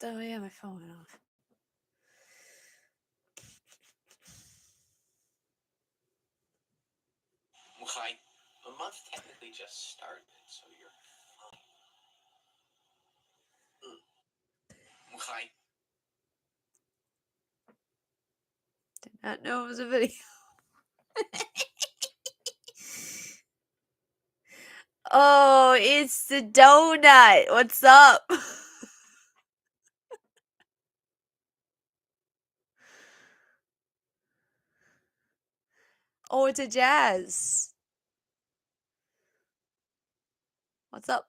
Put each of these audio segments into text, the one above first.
Oh yeah, my phone went off. Okay, the month technically just started, so you're fine. Okay. Did not know it was a video. Oh, it's the donut. What's up? Oh, it's a Jazz. What's up?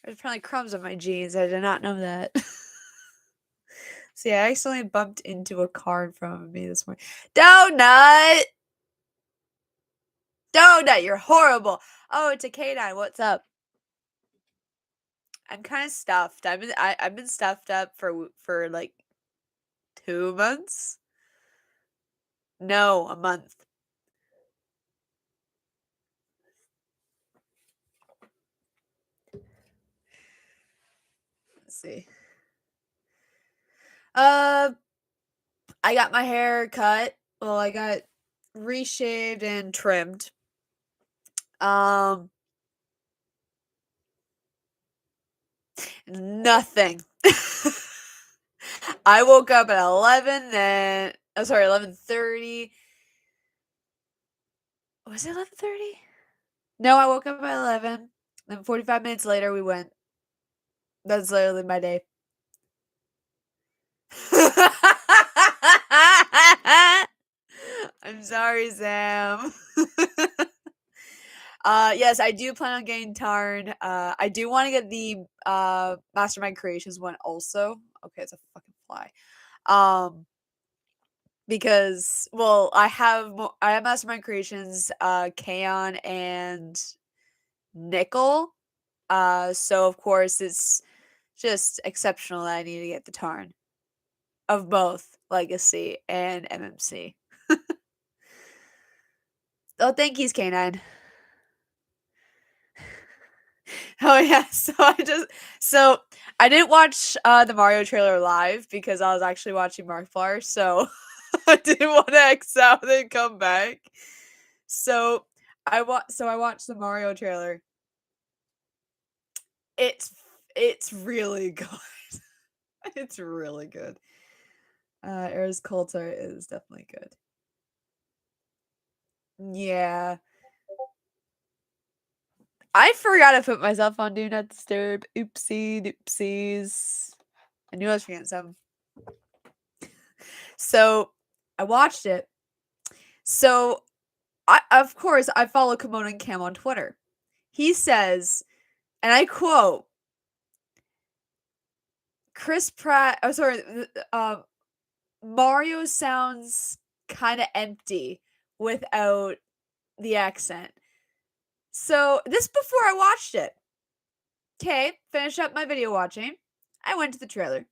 There's probably crumbs on my jeans. I did not know that. See, I accidentally bumped into a car in front of me this morning. Donut! Donut, you're horrible. Oh, it's a canine. What's up? I'm kind of stuffed. I've been stuffed up for like 2 months. No, a month. Let's see. I got my hair cut. Well, I got reshaved and trimmed. Nothing. I woke up at 11, then 11:30. Was it 11:30? No, I woke up at 11. Then 45 minutes later we went. That's literally my day. I'm sorry, Sam. Yes, I do plan on getting Tarn. I do want to get the Mastermind Creations one also. Okay, it's a fucking fly. Because well, I have Mastermind Creations, Kaon and Nickel. So of course it's just exceptional that I need to get the Tarn of both Legacy and MMC. Oh, thank you, K9. Oh yeah, so I didn't watch the Mario trailer live because I was actually watching Markiplier, so I didn't want to X out and then come back. So I watched the Mario trailer. It's really good. It's really good. Ares Coulter is definitely good. Yeah. I forgot to put myself on Do Not Disturb. Oopsies. I knew I was forgetting some. So I watched it. So of course I follow Kimono and Cam on Twitter. He says, and I quote, Chris Pratt. Oh, sorry. Mario sounds kind of empty without the accent. So this before I watched it. Okay, finished up my video watching. I went to the trailer.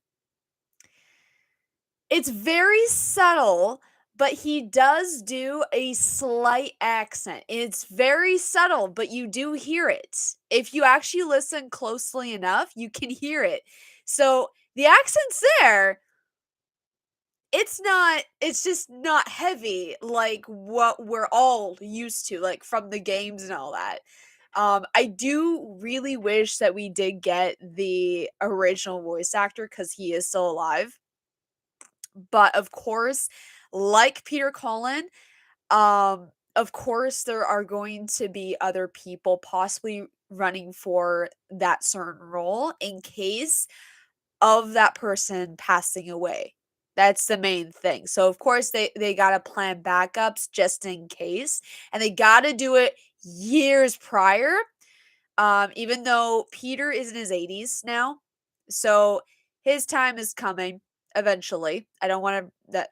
It's very subtle, but he does do a slight accent. It's very subtle, but you do hear it. If you actually listen closely enough, you can hear it. So the accent's there. It's just not heavy like what we're all used to, like from the games and all that. I do really wish that we did get the original voice actor because he is still alive. But of course, like Peter Cullen, of course there are going to be other people possibly running for that certain role in case of that person passing away. That's the main thing. So of course they got to plan backups just in case, and they got to do it years prior. Even though Peter is in his 80s now, so his time is coming eventually. I don't want to that,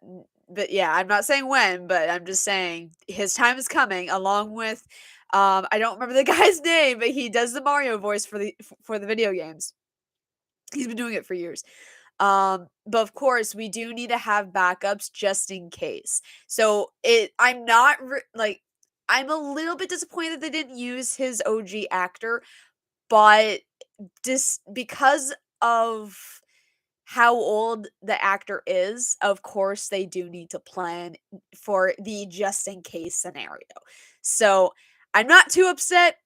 but yeah, I'm not saying when, but I'm just saying his time is coming. Along with, I don't remember the guy's name, but he does the Mario voice for the video games. He's been doing it for years. But of course, we do need to have backups just in case. So I'm not like I'm a little bit disappointed that they didn't use his OG actor, but just because of how old the actor is, of course they do need to plan for the just in case scenario. So I'm not too upset.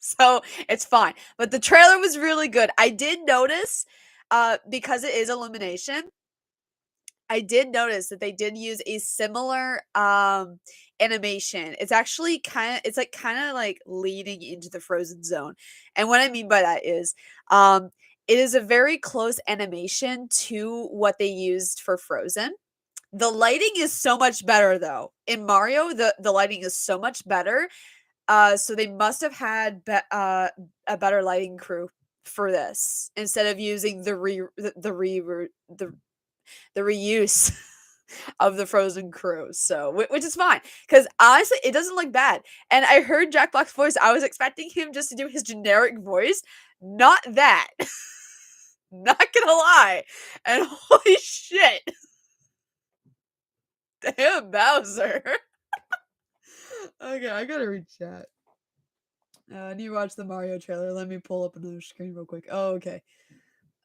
So it's fine. But the trailer was really good. I did notice, because it is Illumination, I did notice that they did use a similar animation. It's actually kind of like leading into the frozen zone. And what I mean by that is it is a very close animation to what they used for Frozen. The lighting is so much better though. In Mario, the lighting is so much better. So they must have had a better lighting crew for this instead of using the reuse of the Frozen crew. So, which is fine because honestly, it doesn't look bad. And I heard Jack Black's voice. I was expecting him just to do his generic voice, not that. Not gonna lie. And holy shit, damn Bowser. Okay, I gotta read chat. I need to watch the Mario trailer. Let me pull up another screen real quick. Oh, okay.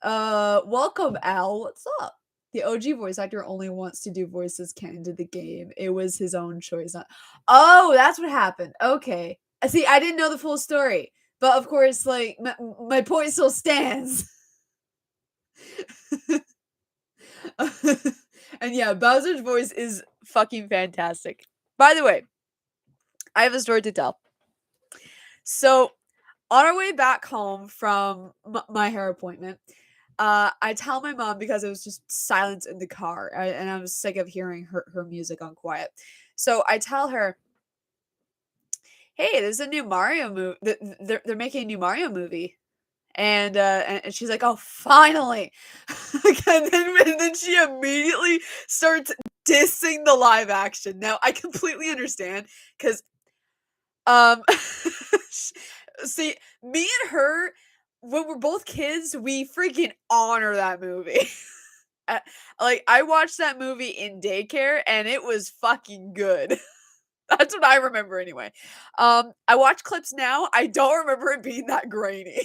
Welcome, Al. What's up? The OG voice actor only wants to do voices canon to the game. It was his own choice. Not. Oh, that's what happened. Okay. See, I didn't know the full story, but of course, like my point still stands. And yeah, Bowser's voice is fucking fantastic. By the way, I have a story to tell. So, on our way back home from my hair appointment, I tell my mom because it was just silence in the car, and I was sick of hearing her music on quiet. So I tell her, "Hey, there's a new Mario movie. They're making a new Mario movie." And she's like, "Oh, finally!" And then she immediately starts dissing the live action. Now I completely understand because see, me and her, when we're both kids, we freaking honor that movie. Uh, like I watched that movie in daycare and it was fucking good. That's what I remember anyway. I watch clips now. I don't remember it being that grainy.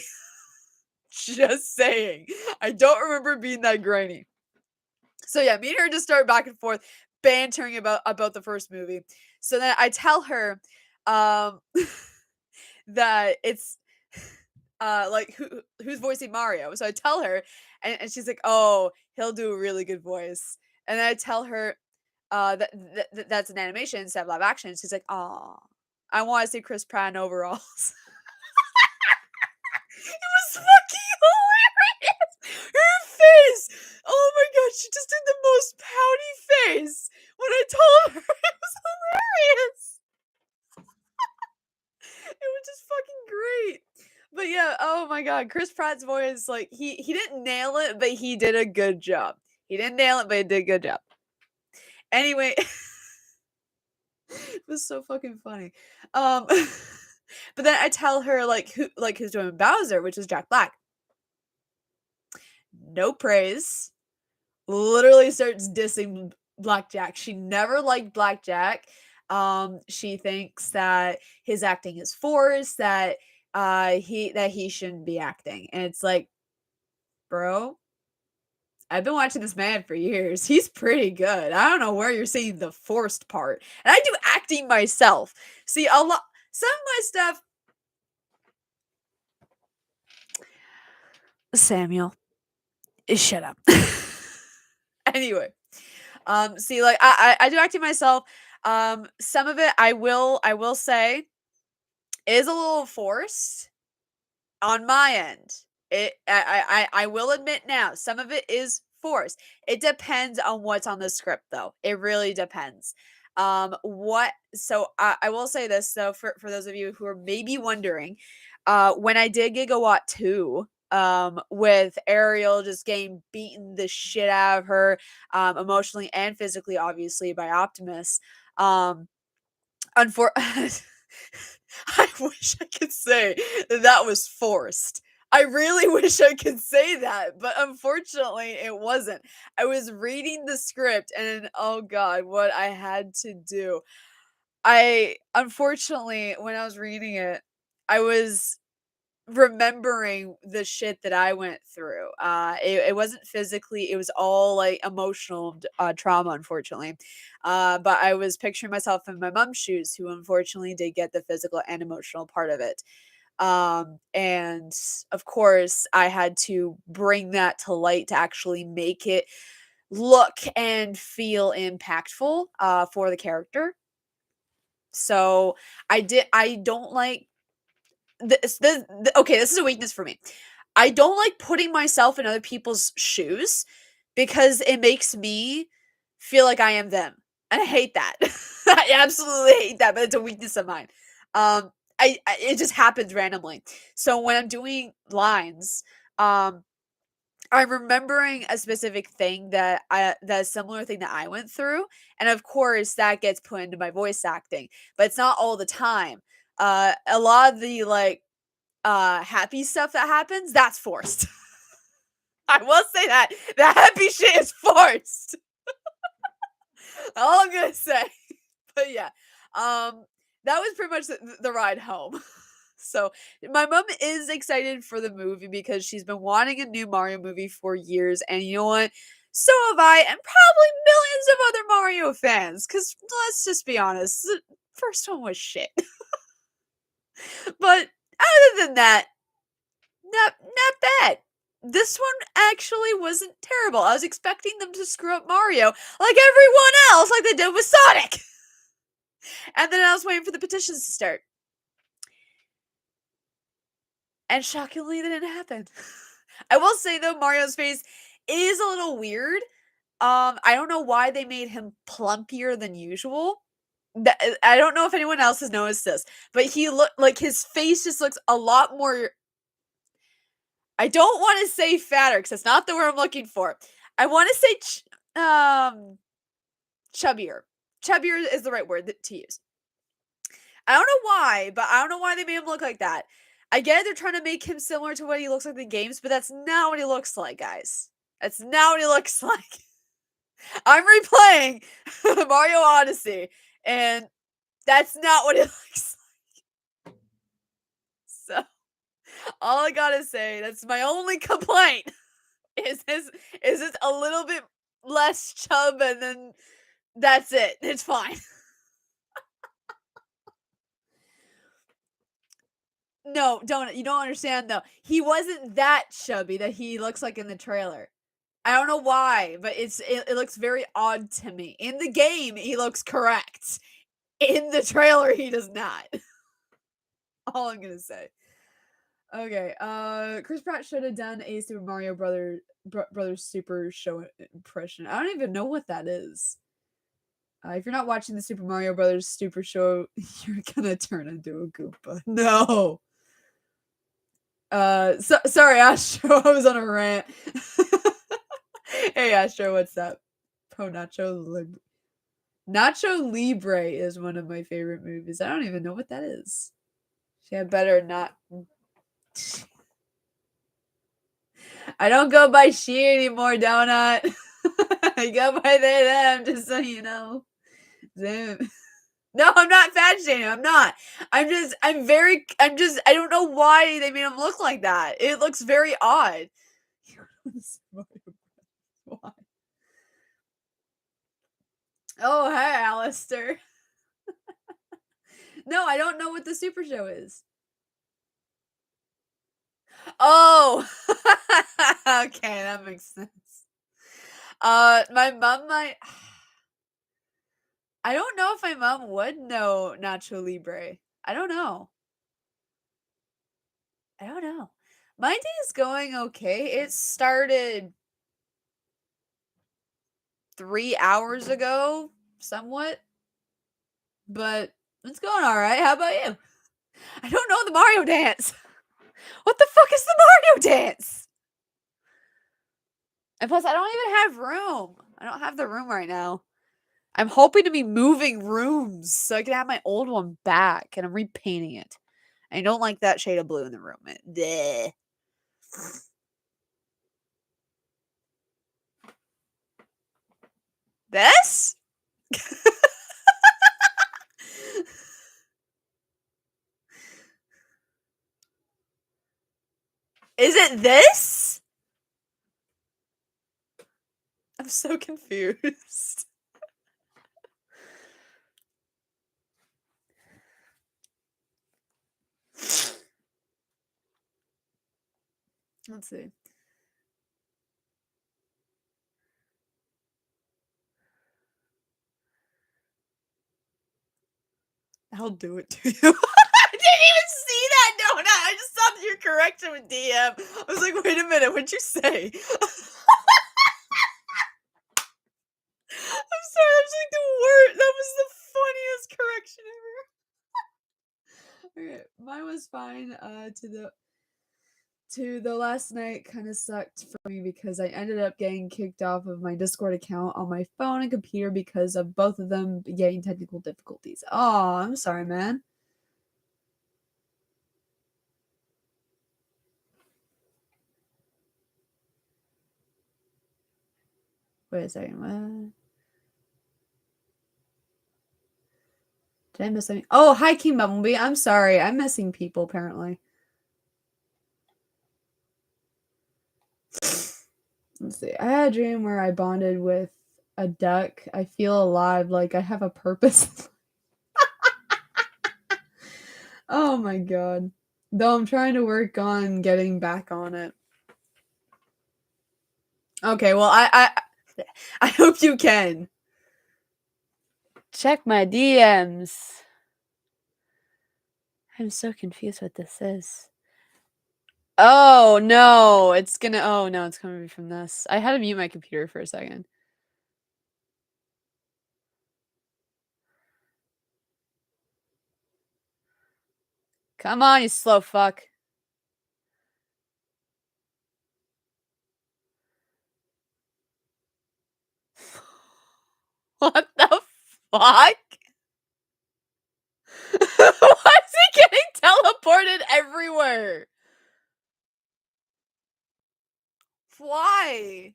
Just saying. I don't remember it being that grainy. So yeah, me and her just start back and forth bantering about the first movie. So then I tell her um that it's like who's voicing Mario. So I tell her and she's like, "Oh, he'll do a really good voice." And then I tell her that's an animation instead of live action. She's like, "Oh, I want to see Chris Pratt in overalls." It was fucking hilarious. Her face. Oh my god, she just did the most pouty face when I told her. It was hilarious. It was just fucking great. But yeah, oh my god, Chris Pratt's voice, like he didn't nail it, but he did a good job. He didn't nail it, but he did a good job. Anyway, it was so fucking funny. Um but then I tell her who's doing Bowser, which is Jack Black. No praise. Literally starts dissing Blackjack. She never liked Blackjack. She thinks that his acting is forced, that he shouldn't be acting. And it's like, bro, I've been watching this man for years. He's pretty good. I don't know where you're seeing the forced part. And I do acting myself. See, a lot some of my stuff. Samuel, shut up. Anyway, see, like I do acting myself. Some of it I will say is a little forced on my end. I will admit now, some of it is forced. It depends on what's on the script though. It really depends. What so I will say this though for those of you who are maybe wondering, when I did Gigawatt 2, with Ariel just getting beaten the shit out of her, emotionally and physically, obviously, by Optimus. Unfor I wish I could say that was forced. I really wish I could say that, but unfortunately it wasn't. I was reading the script and oh god, what I had to do. I unfortunately, when I was reading it, I was remembering the shit that I went through. It wasn't physically, it was all like emotional trauma, unfortunately. But I was picturing myself in my mom's shoes, who unfortunately did get the physical and emotional part of it. And of course, I had to bring that to light to actually make it look and feel impactful for the character. So I don't like okay, this is a weakness for me. I don't like putting myself in other people's shoes because it makes me feel like I am them, and I hate that. I absolutely hate that, but it's a weakness of mine. I it just happens randomly. So when I'm doing lines, um, I'm remembering a specific thing that similar thing that I went through, and of course that gets put into my voice acting, but it's not all the time. A lot of the like happy stuff that happens, that's forced. I will say that. The happy shit is forced. All I'm gonna say. But yeah. That was pretty much the ride home. So my mom is excited for the movie because she's been wanting a new Mario movie for years, and you know what? So have I, and probably millions of other Mario fans. Because let's just be honest, the first one was shit. But other than that, not bad. This one actually wasn't terrible. I was expecting them to screw up Mario like everyone else, like they did with Sonic. And then I was waiting for the petitions to start. And shockingly, that didn't happen. I will say though, Mario's face is a little weird. I don't know why they made him plumpier than usual. I don't know if anyone else has noticed this, but he look like his face just looks a lot more. I don't want to say fatter because that's not the word I'm looking for. I want to say chubbier. Chubbier is the right word to use. I don't know why, but I don't know why they made him look like that. I get it, they're trying to make him similar to what he looks like in the games, but that's not what he looks like, guys. That's not what he looks like. I'm replaying Mario Odyssey, and that's not what it looks like. So, all I gotta say, that's my only complaint. Is this a little bit less chub, and then that's it. It's fine. No, don't you don't understand though. He wasn't that chubby that he looks like in the trailer. I don't know why, but it looks very odd to me. In the game, he looks correct. In the trailer, he does not. All I'm gonna say. Okay, Chris Pratt should have done a Super Mario Brothers Super Show impression. I don't even know what that is. If you're not watching the Super Mario Brothers Super Show, you're gonna turn into a Goomba. No. Sorry, Astro. I was on a rant. Hey, Astro, what's up? Oh, Nacho Libre is one of my favorite movies. I don't even know what that is. Yeah, better not. I don't go by she anymore, Donut. I go by they, them, just so you know. Them. No, I'm not fat shaming. I'm not. I don't know why they made him look like that. It looks very odd. Why? Oh, hey, Alistair. No, I don't know what the Super Show is. Oh, okay, that makes sense. My mom might. I don't know if my mom would know Nacho Libre. I don't know. I don't know. My day is going okay. It started 3 hours ago, somewhat, but it's going all right. How about you? I don't know the Mario dance. What the fuck is the Mario dance? And plus, I don't even have room. I don't have the room right now. I'm hoping to be moving rooms so I can have my old one back, and I'm repainting it. I don't like that shade of blue in the room. Bleh. This? Is it this? I'm so confused. Let's see. I'll do it to you. I didn't even see that donut. I just saw your correction with DM. I was like, wait a minute, what'd you say? I'm sorry, that was like the word. That was the funniest correction ever. Okay, mine was fine. To the last night kind of sucked for me because I ended up getting kicked off of my Discord account on my phone and computer because of both of them getting technical difficulties. Oh, I'm sorry, man. Wait a second. What? Did I miss anything? Oh, hi, King Bumblebee. I'm sorry. I'm missing people, apparently. Let's see. I had a dream where I bonded with a duck. I feel alive, like I have a purpose. Oh my god. Though I'm trying to work on getting back on it. Okay, well, I hope you can. Check my DMs. I'm so confused what this is. Oh no, it's gonna. Oh no, it's coming from this. I had to mute my computer for a second. Come on, you slow fuck. What the fuck? Why is he getting teleported everywhere? Why?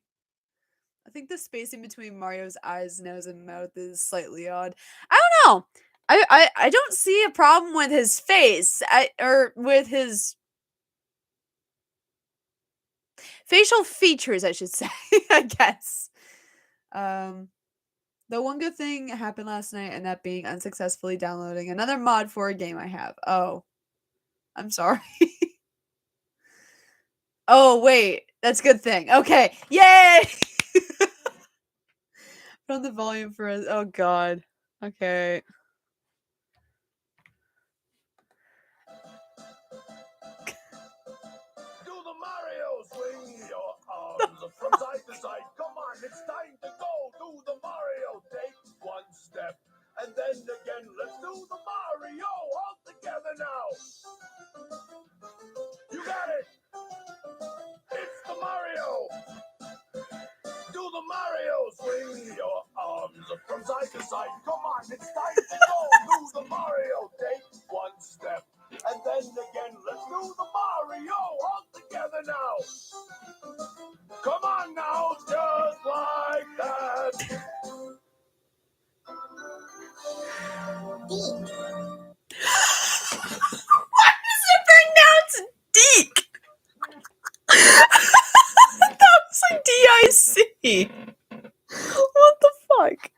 I think the spacing between Mario's eyes, nose, and mouth is slightly odd. I don't know. I don't see a problem with his face. Or with his facial features, I should say. I guess. The one good thing happened last night, and that being unsuccessfully downloading another mod for a game I have. Oh, I'm sorry. Oh wait, that's a good thing. Okay, yay! Put on the volume for us. Oh god. Okay. Do the Mario swing your arms from side to side. Come on, it's time to go. Do the Mario. Take one step and then again. Let's do the Mario all together now. You got it. It's the Mario. Do the Mario. Swing your arms from side to side. Come on, it's time to go. Do the Mario. Take one step. And then again, let's do the Mario all together now. Come on now, just like that. Why is it pronounced Deek? That was like DIC. What the fuck?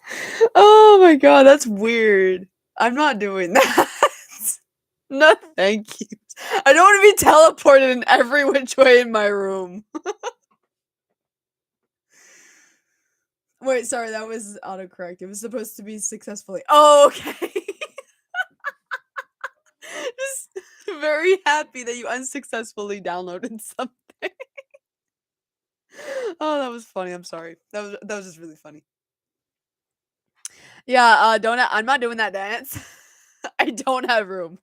Oh my god, that's weird. I'm not doing that. No, thank you. I don't want to be teleported in every which way in my room. Wait, sorry, that was autocorrect. It was supposed to be successfully. Oh, okay. Just very happy that you unsuccessfully downloaded something. Oh, that was funny. I'm sorry. That was just really funny. Yeah, I'm not doing that dance. I don't have room.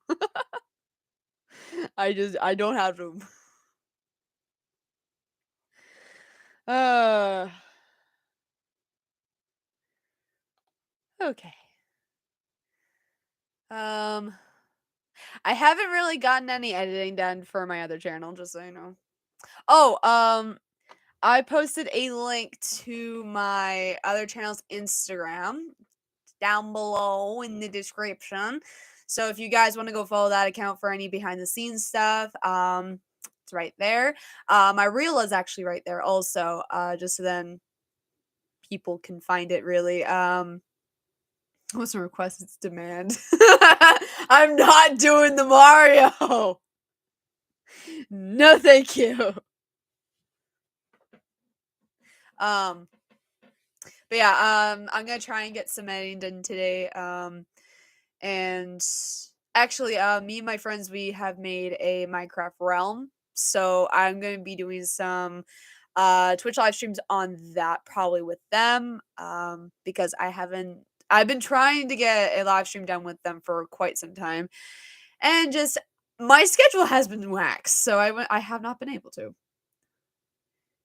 I don't have room. Uh okay. I haven't really gotten any editing done for my other channel, just so you know. Oh, I posted a link to my other channel's Instagram down below in the description. So if you guys want to go follow that account for any behind the scenes stuff, it's right there. My reel is actually right there also, just so then people can find it really. What's a request? It's demand. I'm not doing the Mario. No, thank you. Um, but yeah, I'm gonna try and get some editing done today. And actually, me and my friends, we have made a Minecraft realm, so I'm gonna be doing some Twitch live streams on that probably with them. Because I've been trying to get a live stream done with them for quite some time, and just my schedule has been waxed, so I have not been able to.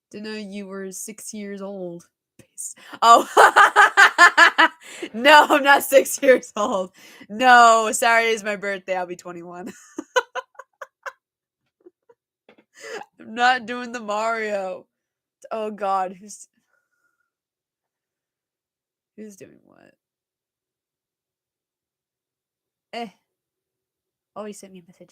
Didn't know you were 6 years old. Oh, no, I'm not 6 years old. No, Saturday is my birthday. I'll be 21. I'm not doing the Mario. Oh God, who's doing what? Eh. Oh, he sent me a message.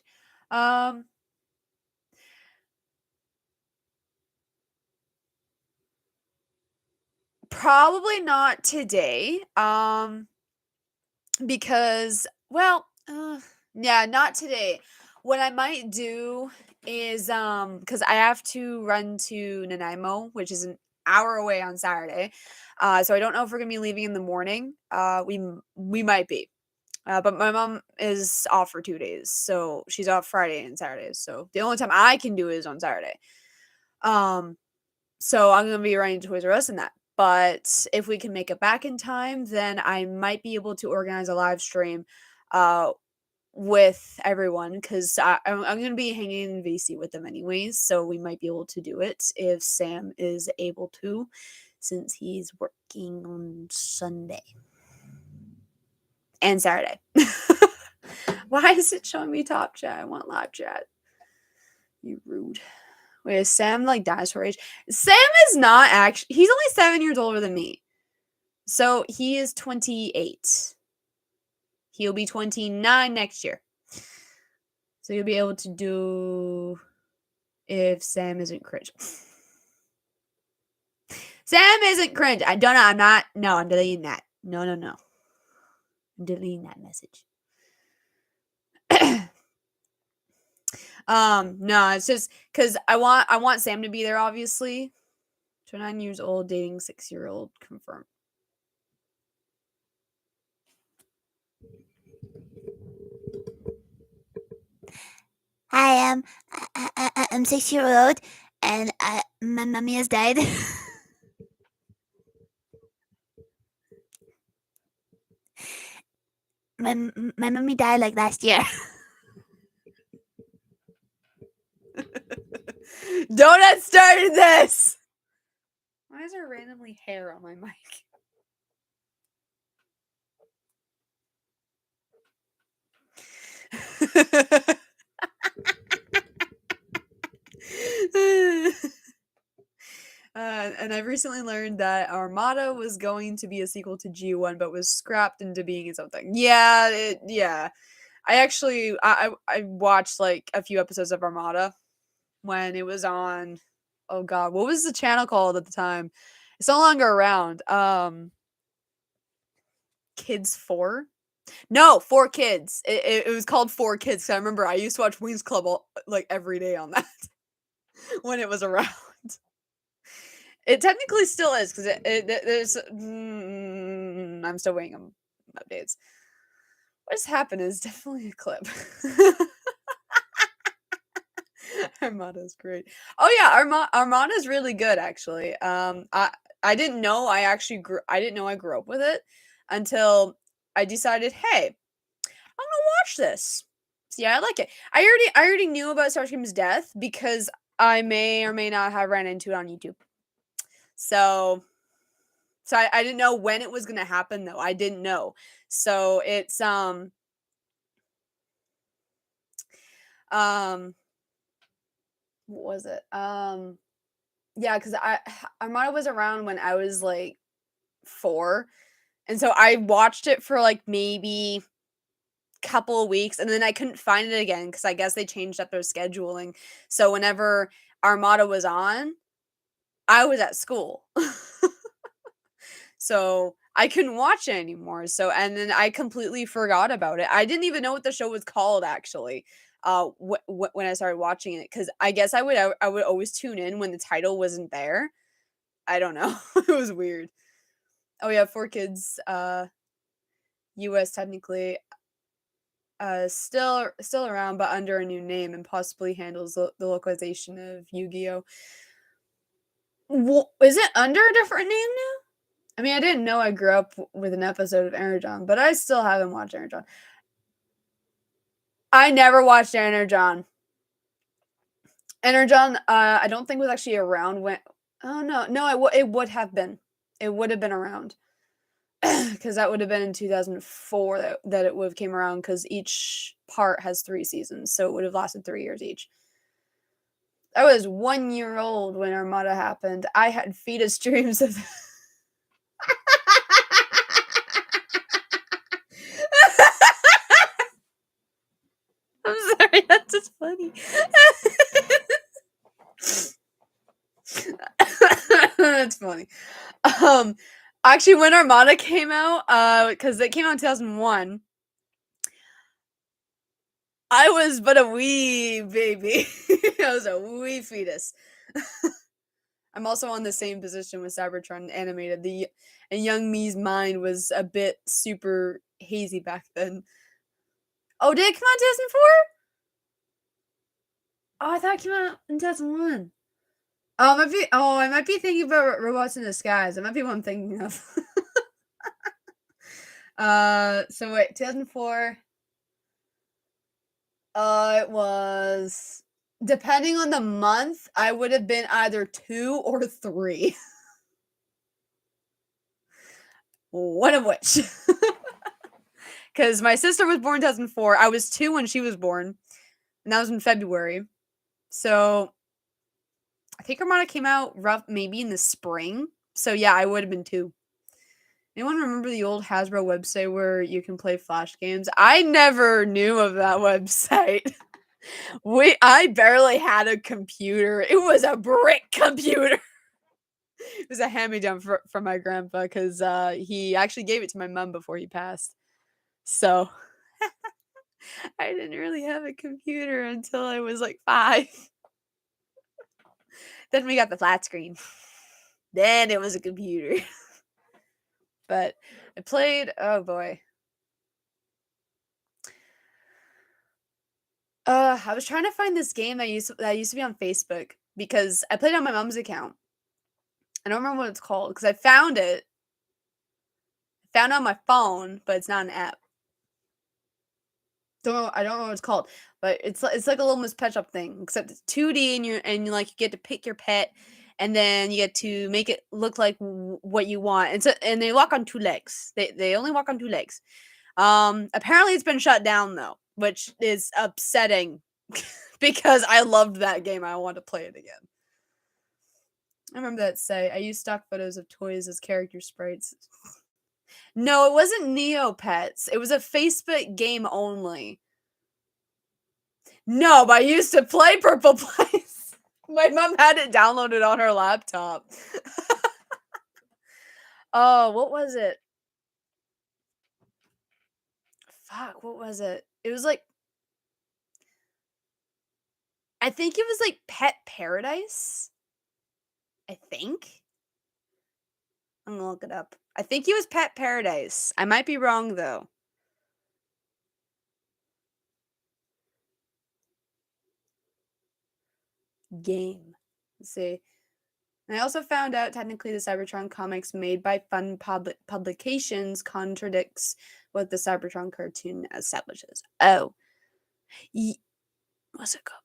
Probably not today. Because well, yeah, not today. What I might do is because I have to run to Nanaimo, which is an hour away on Saturday. So I don't know if we're gonna be leaving in the morning. We might be. But my mom is off for 2 days, so she's off Friday and Saturdays. So the only time I can do is on Saturday. Um, so I'm gonna be running to Toys R Us in that. But if we can make it back in time, then I might be able to organize a live stream uh with everyone because I'm going to be hanging in VC with them anyways, so we might be able to do it if Sam is able to, since he's working on Sunday and Saturday. Why is it showing me top chat? I want live chat. You rude. Wait, is Sam like dinosaur age? Sam is not actually. He's only 7 years older than me. So he is 28. He'll be 29 next year. So you'll be able to do if Sam isn't cringe. Sam isn't cringe. I don't know. I'm not. No, I'm deleting that. No. I'm deleting that message. No, it's just because I want Sam to be there, obviously. 29 years old, dating 6-year-old, confirmed. Hi, I'm 6 years old, and my mommy has died. my mommy died like last year. Donut started this. Why is there randomly hair on my mic? And I've recently learned that Armada was going to be a sequel to G1, but was scrapped into being its own thing. Yeah, yeah. I actually I watched like a few episodes of Armada when it was on. Oh God, what was the channel called at the time? It's no longer around. Kids 4. No, 4 Kids. It was called 4 Kids. I remember I used to watch Wings Club like every day on that when it was around. It technically still is because there's. I'm still waiting on updates. What has happened is definitely a clip. Armada's great. Oh yeah, Armada's really good actually. I didn't know I didn't know I grew up with it until I decided, hey, I'm gonna watch this. So yeah, I like it. I already knew about Starscream's death because I may or may not have ran into it on YouTube. So I didn't know when it was gonna happen though. I didn't know. So it's what was it? Yeah, because Armada was around when I was like 4, and so I watched it for like maybe couple of weeks, and then I couldn't find it again because I guess they changed up their scheduling. So whenever Armada was on, I was at school. So I couldn't watch it anymore. So and then I completely forgot about it. I didn't even know what the show was called actually. When I started watching it, because I guess I would always tune in when the title wasn't there. I don't know. It was weird. Oh yeah, 4Kids. US technically still around, but under a new name, and possibly handles the localization of Yu-Gi-Oh. Is it under a different name now? I mean, I didn't know I grew up with an episode of Energon, but I still haven't watched Energon. I never watched Energon. Energon, I don't think was actually around when. Oh no, it would have been. It would have been around. Because that would have been in 2004 that it would have came around, because each part has 3 seasons, so it would have lasted 3 years each. I was 1 year old when Armada happened. I had fetus dreams of. I'm sorry, that's just funny. That's funny. Actually, when Armada came out, because it came out in 2001, I was but a wee baby. I was a wee fetus. I'm also on the same position with Cybertron animated. And young me's mind was a bit super hazy back then. Oh, did it come out in 2004? Oh, I thought it came out in 2001. I might be thinking about Robots in Disguise. That might be what I'm thinking of. So wait, 2004. It was, depending on the month, I would have been either 2 or 3. One of which. Because my sister was born in 2004. I was 2 when she was born, and that was in February. So I think Armada came out maybe in the spring. So yeah, I would have been 2. Anyone remember the old Hasbro website where you can play Flash games? I never knew of that website. I barely had a computer. It was a brick computer. It was a hand-me-down from my grandpa, because he actually gave it to my mom before he passed. So I didn't really have a computer until I was like 5. Then we got the flat screen. Then it was a computer. But I played, oh boy. I was trying to find this game that used to be on Facebook, because I played it on my mom's account. I don't remember what it's called, because I found it. Found it on my phone, but it's not an app. I don't know what it's called, but it's like a little Miss Pet Shop thing, except it's 2D, and you like, you get to pick your pet, and then you get to make it look like what you want. And they walk on 2 legs. They only walk on 2 legs. Apparently it's been shut down though, which is upsetting because I loved that game. I want to play it again. I remember that say, I used stock photos of toys as character sprites. No, it wasn't Neopets. It was a Facebook game only. No, but I used to play Purple Place. My mom had it downloaded on her laptop. Oh, what was it? Fuck, what was it? It was like, I think it was like Pet Paradise. I think. I'm gonna look it up. I think it was Pet Paradise. I might be wrong though. Game. Let's see. And I also found out technically the Cybertron comics made by Fun Publications contradicts what the Cybertron cartoon establishes. Oh. What's it called?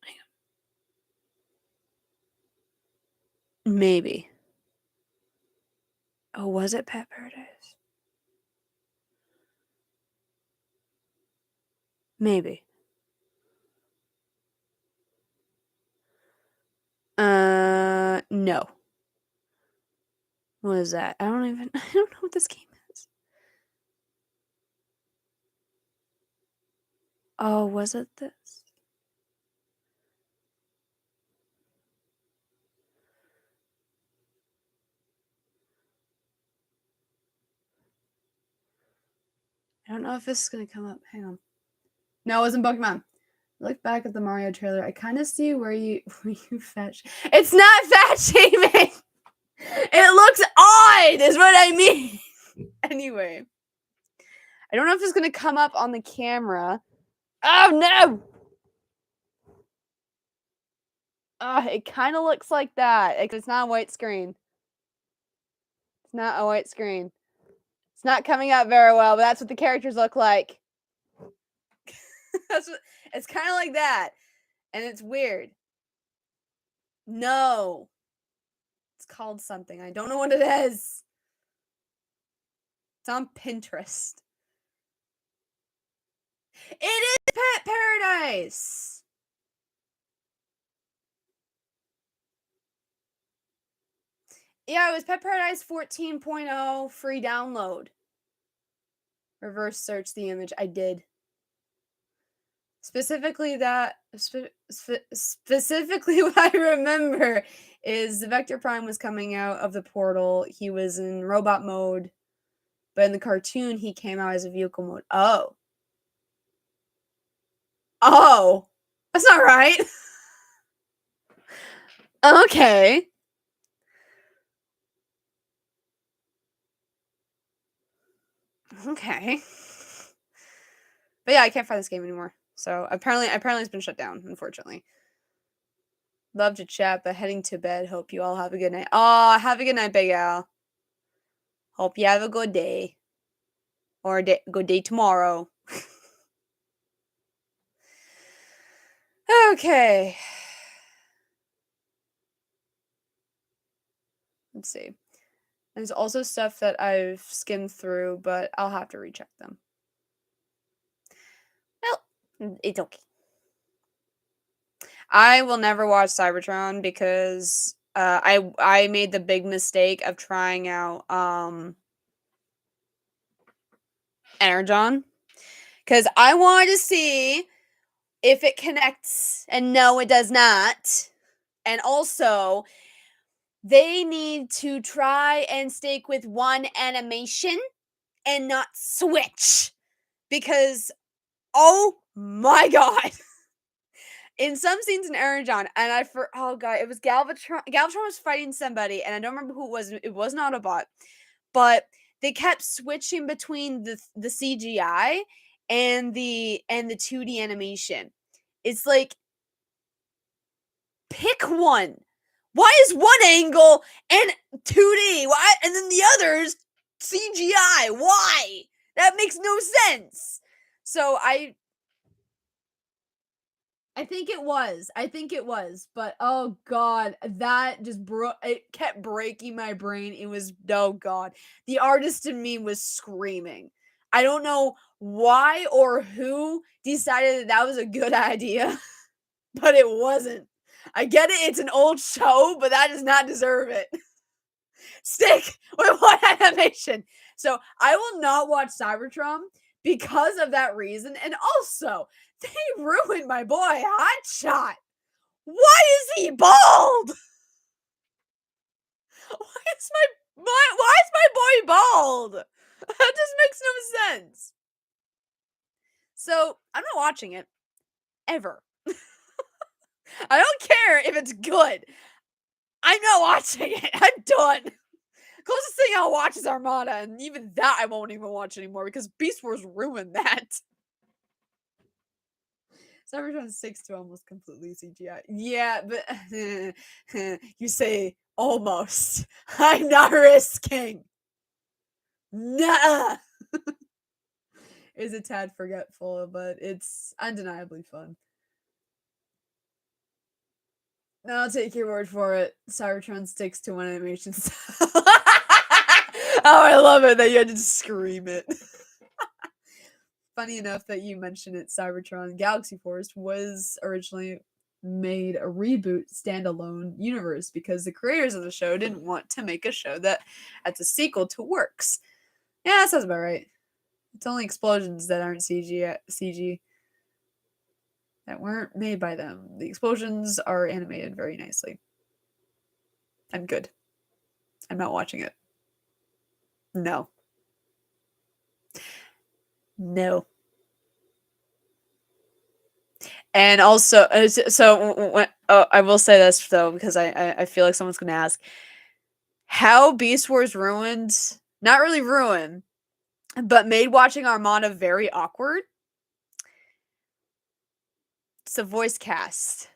Hang on. Maybe. Oh, was it Pet Paradise? Maybe. No. What is that? I don't know what this game is. Oh, was it this? I don't know if this is gonna come up. Hang on. No, it wasn't Pokemon. Look back at the Mario trailer. I kind of see where you fetch. It's not fat shaming. It looks odd, is what I mean. Anyway, I don't know if it's gonna come up on the camera. Oh no! Oh, it kind of looks like that. It's not a white screen. It's not a white screen. It's not coming up very well, but that's what the characters look like. It's kind of like that. And it's weird. No. It's called something. I don't know what it is. It's on Pinterest. It is Pet Paradise. Yeah, it was Pet Paradise 14.0 free download. Reverse search the image. I did. Specifically specifically what I remember is the Vector Prime was coming out of the portal. He was in robot mode, but in the cartoon he came out as a vehicle mode. Oh. Oh. That's not right. Okay. Okay. But yeah, I can't find this game anymore. So apparently it's been shut down, unfortunately. Love to chat, but heading to bed. Hope you all have a good night. Oh, have a good night, Big Al. Hope you have a good day. Or a good day tomorrow. Okay. Let's see. There's also stuff that I've skimmed through, but I'll have to recheck them. Well, it's okay. I will never watch Cybertron because I made the big mistake of trying out Energon because I wanted to see if it connects, and no, it does not. And also, they need to try and stick with one animation and not switch because, oh my god. In some scenes in Energon, and oh god, it was Galvatron. Galvatron was fighting somebody, and I don't remember who it was. It was not a bot, but they kept switching between the CGI and the 2D animation. It's like, pick one. Why is one angle and 2D? Why and then the other's CGI? Why? That makes no sense. So I think it was, but oh god, that just it kept breaking my brain. It was, oh god. The artist in me was screaming. I don't know why or who decided that was a good idea, but it wasn't. I get it, it's an old show, but that does not deserve it. Stick with one animation. So I will not watch Cybertron because of that reason, and also they ruined my boy Hotshot. Why is he bald? Why is my boy bald? That just makes no sense. So I'm not watching it ever. I don't care if it's good. I'm not watching it. I'm done. Closest thing I'll watch is Armada, and even that I won't even watch anymore because Beast Wars ruined that. Cybertron 6 to almost completely CGI. Yeah, but you say almost. I'm not risking. Nah. It's a tad forgetful, but it's undeniably fun. I'll take your word for it. Cybertron sticks to one animation style. Oh, I love it that you had to scream it. Funny enough that you mentioned it, Cybertron Galaxy Force was originally made a reboot standalone universe because the creators of the show didn't want to make a show that's a sequel to works. Yeah, that sounds about right. It's only explosions that aren't CG that weren't made by them. The explosions are animated very nicely and good. I'm not watching it. No. No. And also, I will say this though, because I feel like someone's gonna ask how Beast Wars ruined, not really ruined, but made watching Armada very awkward. It's a voice cast.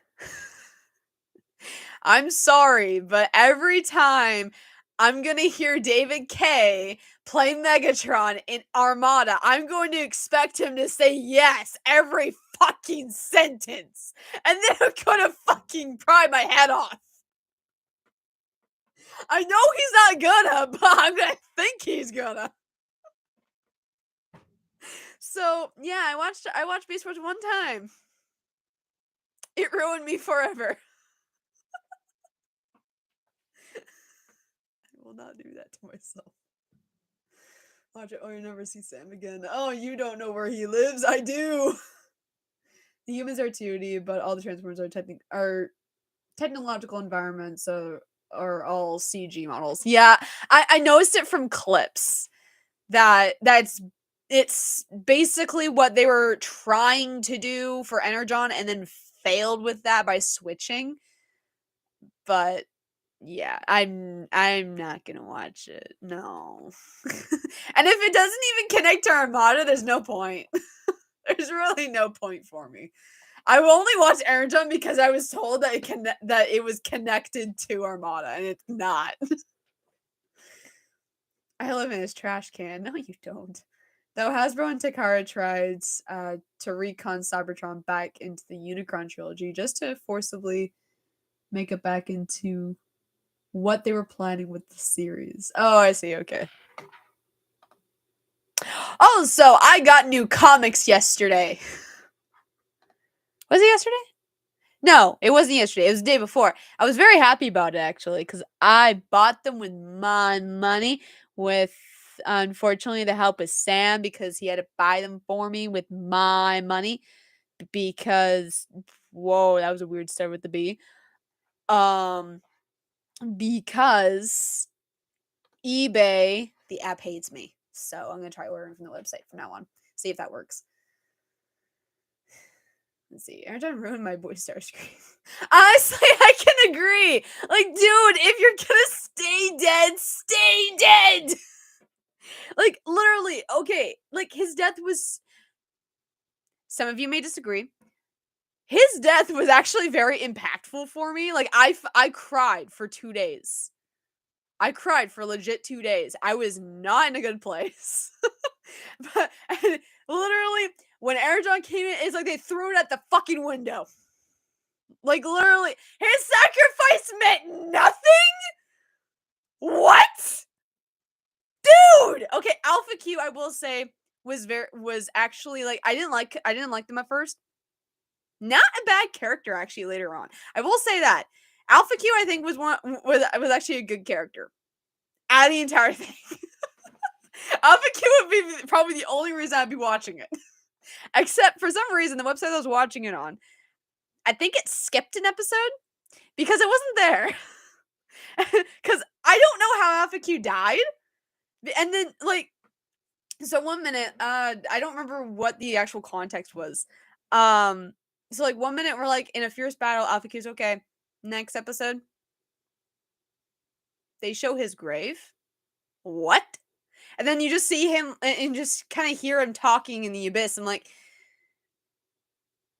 I'm sorry, but every time I'm gonna hear David Kaye play Megatron in Armada, I'm going to expect him to say yes every fucking sentence. And then I'm gonna fucking pry my head off. I know he's not gonna, but I'm gonna think he's gonna. So yeah, I watched Beast Wars one time. It ruined me forever. I will not do that to myself. Watch it. Oh, you never see Sam again. Oh, you don't know where he lives. I do. The humans are 2D, but all the Transformers are technological environments, so are all CG models. Yeah, I noticed it from clips it's basically what they were trying to do for Energon and then failed with that by switching. But yeah, I'm not gonna watch it. No. And if it doesn't even connect to Armada, there's no point. There's really no point for me. I will only watch Energon because I was told that it was connected to Armada, and it's not. I live in his trash can. No, you don't. Though Hasbro and Takara tried to recon Cybertron back into the Unicron trilogy just to forcibly make it back into what they were planning with the series. Oh, I see. Okay. Oh, so I got new comics yesterday. Was it yesterday? No, it wasn't yesterday. It was the day before. I was very happy about it, actually, because I bought them with my money, with, unfortunately, the help of Sam, because he had to buy them for me with my money, because, whoa, that was a weird start with the B. Because eBay, the app hates me. So I'm going to try ordering from the website from now on. See if that works. Let's see. Energon ruined my Boy Star screen. Honestly, I can agree. Like, dude, if you're gonna stay dead, stay dead. Like, literally, okay. Like, his death was. Some of you may disagree. His death was actually very impactful for me. Like, I cried for 2 days. I cried for legit 2 days. I was not in a good place. But and literally, when Energon came in, it's like they threw it at the fucking window. Like, literally, his sacrifice meant nothing? What? Dude! Okay, Alpha Q, I will say, was actually, like, I didn't like them at first. Not a bad character, actually, later on. I will say that. Alpha Q, I think, was actually a good character. Out of the entire thing. Alpha Q would be probably the only reason I'd be watching it. Except, for some reason, the website I was watching it on, I think it skipped an episode because it wasn't there. Because I don't know how Alpha Q died. And then, like, so 1 minute, I don't remember what the actual context was. So, like, 1 minute we're, like, in a fierce battle, Alpha Q's okay. Next episode, they show his grave. What? And then you just see him and just kind of hear him talking in the abyss. I'm like,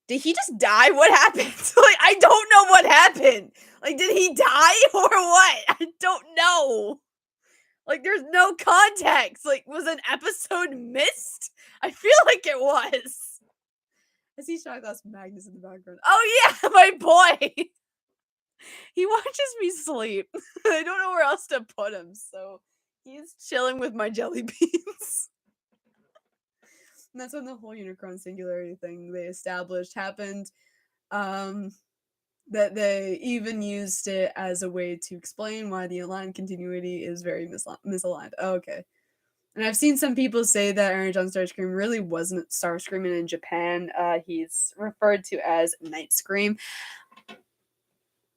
did he just die? What happened? Like, I don't know what happened. Like, did he die or what? I don't know. Like, there's no context. Like, was an episode missed? I feel like it was. I see Shotglass Magnus in the background. Oh, yeah, my boy. He watches me sleep. I don't know where else to put him, so he's chilling with my jelly beans. And that's when the whole Unicron singularity thing they established happened. that they even used it as a way to explain why the aligned continuity is very misaligned. Oh, okay. And I've seen some people say that Aaron John Starscream really wasn't Starscream, and in Japan, he's referred to as Night Scream.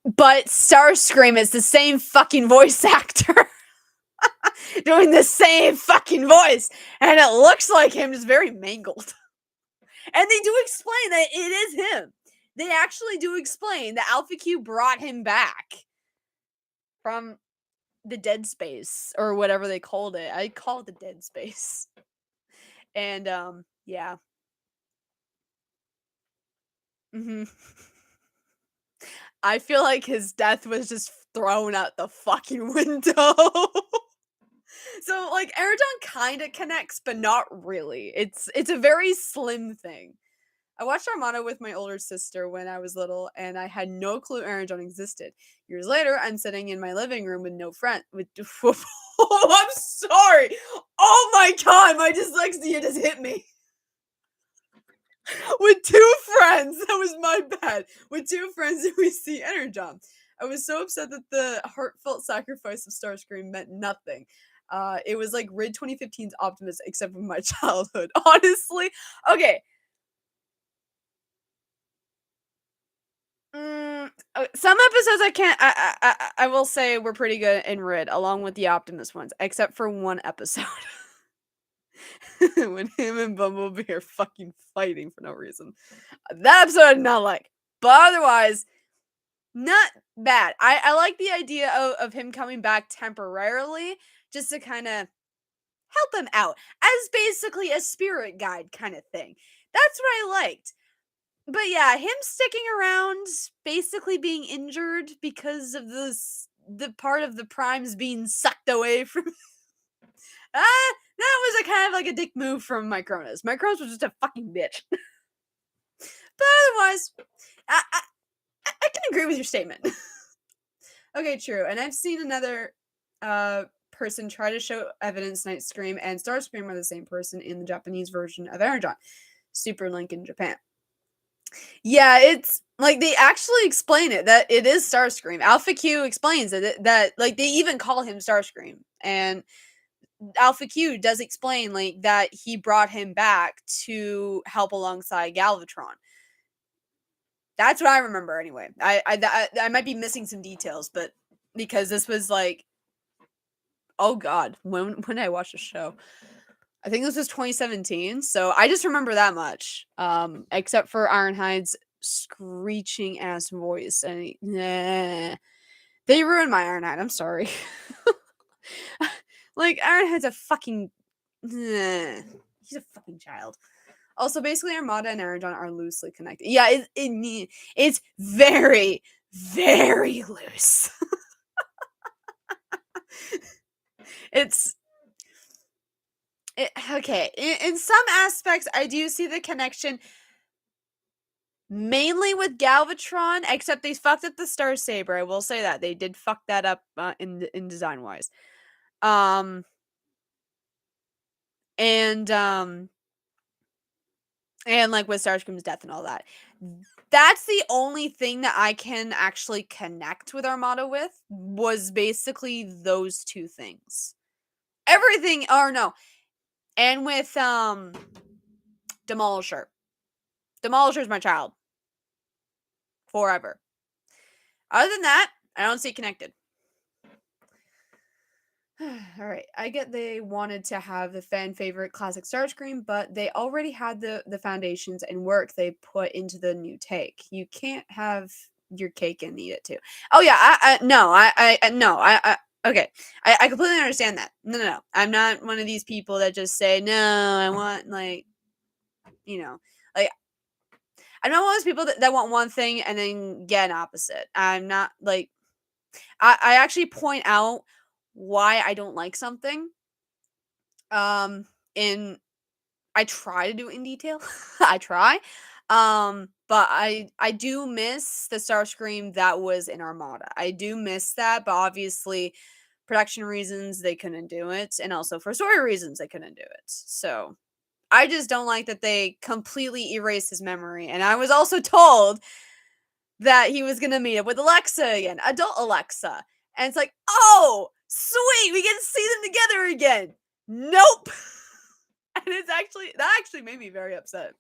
But Starscream is the same fucking voice actor doing the same fucking voice, and it looks like him, just very mangled. And they do explain that it is him. They actually do explain that Alpha Q brought him back from the dead space, or whatever they called it. I call it the dead space. And yeah. I feel like his death was just thrown out the fucking window. So like Eridon kind of connects, but not really. It's a very slim thing. I watched Armada with my older sister when I was little, and I had no clue Aaron John existed. Years later, I'm sitting in my living room with no friend. Oh, I'm sorry. Oh my god, my dyslexia just hit me. With two friends, that was my bad. With two friends, and we see Energon. I was so upset that the heartfelt sacrifice of Starscream meant nothing. It was like Rid 2015's Optimus, except for my childhood. Honestly, okay. Some episodes I can't. I will say were pretty good in Rid, along with the Optimus ones, except for one episode when him and Bumblebee are fucking fighting for no reason. That episode I did not like, but otherwise, not bad. I like the idea of him coming back temporarily, just to kind of help him out as basically a spirit guide kind of thing. That's what I liked. But yeah, him sticking around, basically being injured because of the part of the primes being sucked away from. That was a kind of like a dick move from Micronus. Micronus was just a fucking bitch. But otherwise, I can agree with your statement. Okay, true. And I've seen another person try to show evidence Night Scream and Starscream are the same person in the Japanese version of Energon, Super Link in Japan. Yeah, it's like they actually explain it that it is Starscream. Alpha Q explains it that like they even call him Starscream, and Alpha Q does explain like that he brought him back to help alongside Galvatron. That's what I remember anyway. I might be missing some details, but because this was like, oh god, when I watched the show. I think this was 2017, so I just remember that much. Except for Ironhide's screeching ass voice, and they ruined my Ironhide. I'm sorry. Like Ironhide's a fucking, he's a fucking child. Also, basically, Armada and Energon are loosely connected. Yeah, it's very, very loose. Okay. In some aspects, I do see the connection. Mainly with Galvatron, except they fucked up the Star Saber. I will say that they did fuck that up in design wise. And like with Starscream's death and all that. That's the only thing that I can actually connect with Armada with, was basically those two things. Everything, or no. And with Demolisher. Demolisher's my child. Forever. Other than that, I don't see it connected. Alright, I get they wanted to have the fan favorite classic Starscream, but they already had the foundations and work they put into the new take. You can't have your cake and eat it too. Oh yeah, okay. I completely understand that. No. I'm not one of these people that just say, no, I want, like, like, I'm not one of those people that want one thing and then get an opposite. I'm not, like, I actually point out why I don't like something. I try to do it in detail. I try. But I do miss the Starscream that was in Armada. I do miss that, but obviously production reasons they couldn't do it, and also for story reasons they couldn't do it. So I just don't like that they completely erased his memory. And I was also told that he was gonna meet up with Alexa again, adult Alexa. And it's like, oh, sweet, we get to see them together again. Nope. And that actually made me very upset.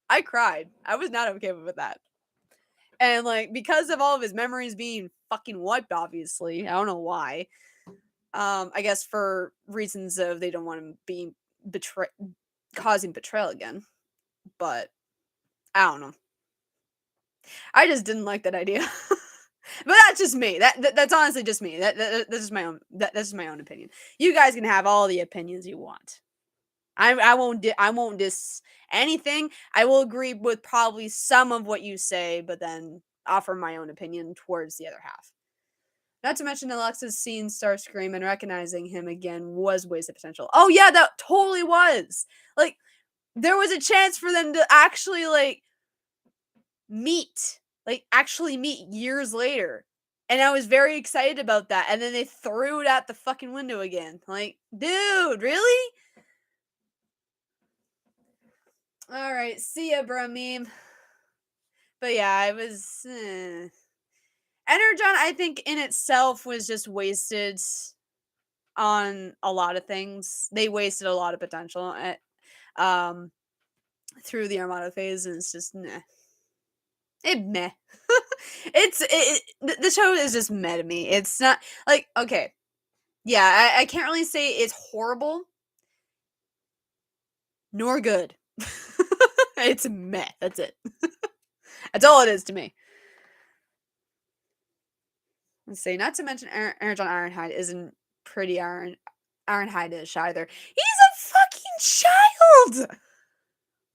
I cried. I was not okay with that. And like, because of all of his memories being fucking wiped, obviously. I don't know why. I guess for reasons of they don't want him being causing betrayal again. But I don't know. I just didn't like that idea. But that's just me. That's honestly just me. That's just my own. That's just my own opinion. You guys can have all the opinions you want. I won't diss anything. I will agree with probably some of what you say, but then offer my own opinion towards the other half. Not to mention Alexa's seeing Starscream and recognizing him again was wasted potential. Oh yeah, that totally was. Like, there was a chance for them to actually meet years later. And I was very excited about that. And then they threw it out the fucking window again. Like, dude, really? Alright, see ya, bro meme. But yeah, it was... Energon, I think, in itself was just wasted on a lot of things. They wasted a lot of potential through the Armada phase, and it's just meh. Meh. The show is just meh to me. It's not like, okay, yeah, I can't really say it's horrible nor good. It's meh. That's it. That's all it is to me. Let's see. Not to mention Aaron Ironhide isn't pretty Ironhide-ish either. He's a fucking child.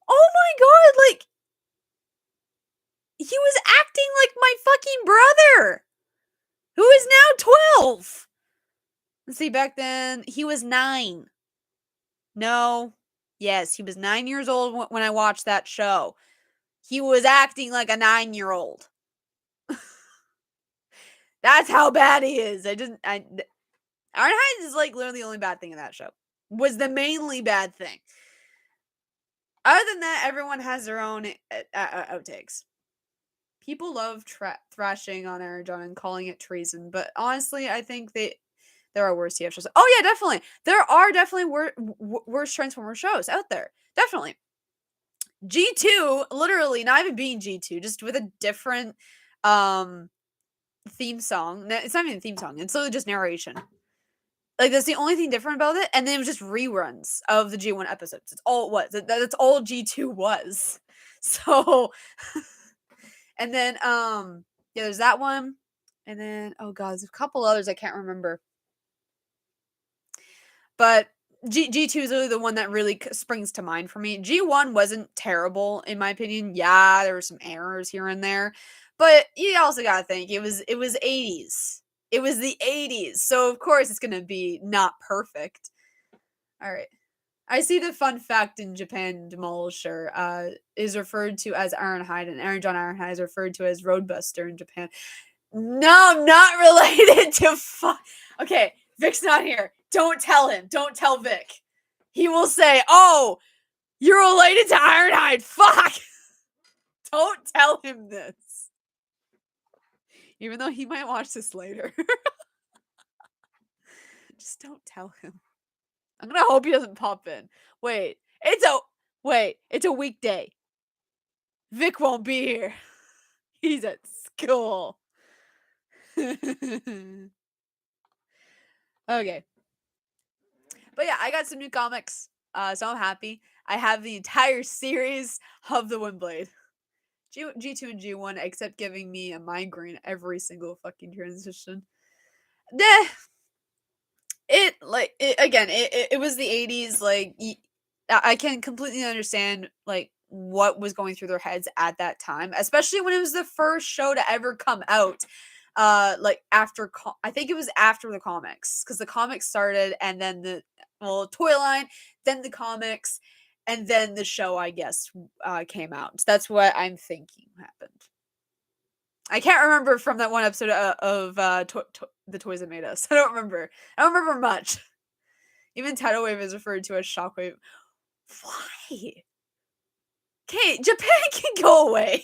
Oh my god! Like, he was acting like my fucking brother, who is now 12. Let's see. Back then, he was 9. No. Yes, he was 9 years old when I watched that show. He was acting like a 9-year-old. That's how bad he is. Ironhide is like literally the only bad thing in that show. Was the mainly bad thing. Other than that, everyone has their own outtakes. People love thrashing on Energon and calling it treason, but honestly, I think there are worse TF shows. Oh yeah, definitely. There are definitely worse Transformer shows out there. Definitely. G2, literally, not even being G2, just with a different theme song. It's not even a theme song. It's literally just narration. Like, that's the only thing different about it. And then it was just reruns of the G1 episodes. That's all it was. That's all G2 was. So, and then, yeah, there's that one. And then, oh god, there's a couple others I can't remember. But G2 is really the one that really springs to mind for me. G1 wasn't terrible, in my opinion. Yeah, there were some errors here and there. But you also gotta think, it was 80s. It was the 80s. So, of course, it's gonna be not perfect. Alright. I see the fun fact in Japan, Demolisher is referred to as Ironhide, and Energon Ironhide is referred to as Roadbuster in Japan. No, not related to Okay, Vic's not here. Don't tell him. Don't tell Vic. He will say, oh, you're related to Ironhide. Fuck. Don't tell him this. Even though he might watch this later. Just don't tell him. I'm gonna hope he doesn't pop in. Wait, it's a weekday. Vic won't be here. He's at school. Okay. But yeah, I got some new comics, so I'm happy. I have the entire series of the Windblade. G2 and G1, except giving me a migraine every single fucking transition. It was the 80s. Like, I can completely understand like what was going through their heads at that time, especially when it was the first show to ever come out. Like after I think it was after the comics, because the comics started and then the toy line, then the comics, and then the show, I guess, came out. So that's what I'm thinking happened. I can't remember from that one episode of The Toys That Made Us. I don't remember much. Even Tidal Wave is referred to as Shockwave. Why? Okay, Japan can go away.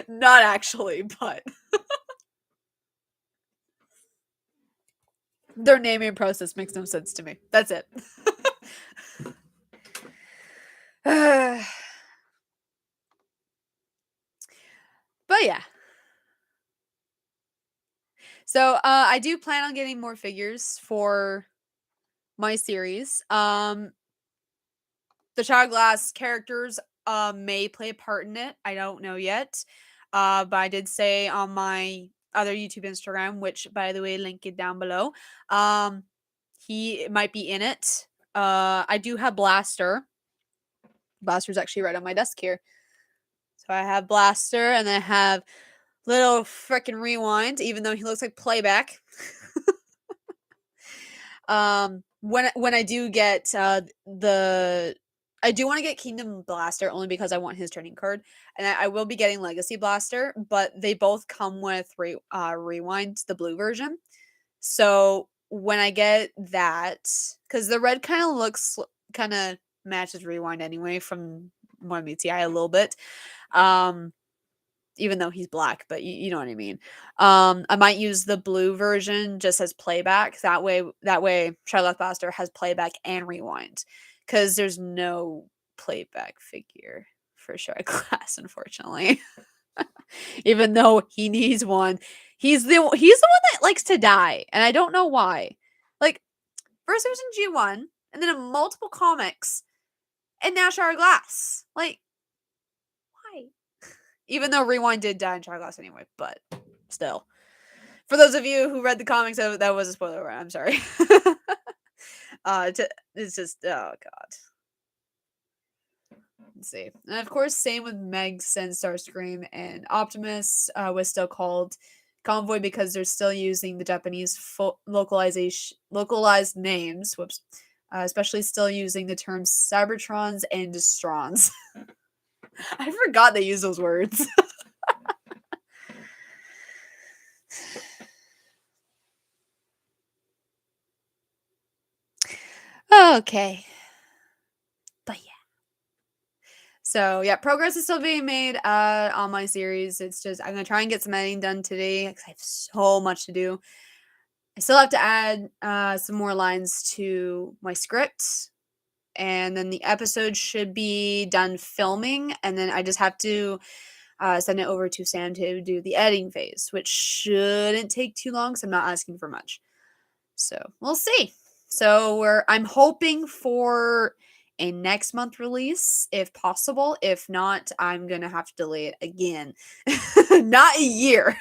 Not actually, but their naming process makes no sense to me. That's it. But yeah. So I do plan on getting more figures for my series. The Child Glass characters may play a part in it. I don't know yet. But I did say on my other YouTube Instagram, which by the way, link it down below. He might be in it. I do have Blaster. Blaster's actually right on my desk here. So I have Blaster and then I have little freaking Rewind, even though he looks like Playback. When I do get I do want to get Kingdom Blaster only because I want his training card, and I will be getting Legacy Blaster, but they both come with Rewind, the blue version. So when I get that, because the red kind of matches Rewind anyway from one BTI a little bit. Even though he's black, but you know what I mean. I might use the blue version just as playback. That way Charlotte Blaster has playback and Rewind. Because there's no playback figure for Charlotte Glass, unfortunately. Even though he needs one. He's the one that likes to die, and I don't know why. Like, first it was in G1, and then in multiple comics, and now Charlotte Glass. Like, why? Even though Rewind did die in Charlotte Glass anyway, but still. For those of you who read the comics, that was a spoiler. I'm sorry. It's just, oh god. Let's see. And of course, same with Megs and Starscream and Optimus was still called Convoy because they're still using the Japanese localized names. Whoops. Especially still using the terms Cybertrons and Destrons. I forgot they use those words. Okay. But yeah. So yeah, progress is still being made on my series. It's just I'm gonna try and get some editing done today because I have so much to do. I still have to add some more lines to my script, and then the episode should be done filming, and then I just have to send it over to Sam to do the editing phase, which shouldn't take too long because I'm not asking for much. So we'll see. So I'm hoping for a next month release if possible. If not, I'm gonna have to delay it again. Not a year.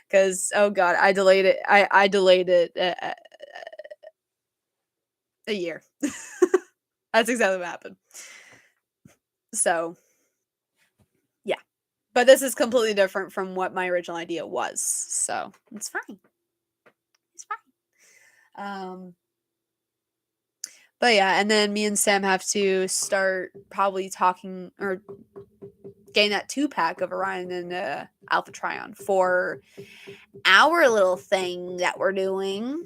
Because oh god, I delayed it. I delayed it a year. That's exactly what happened. So yeah, but this is completely different from what my original idea was. So it's fine. It's fine. But yeah, and then me and Sam have to start probably talking or getting that 2-pack of Orion and Alpha Trion for our little thing that we're doing.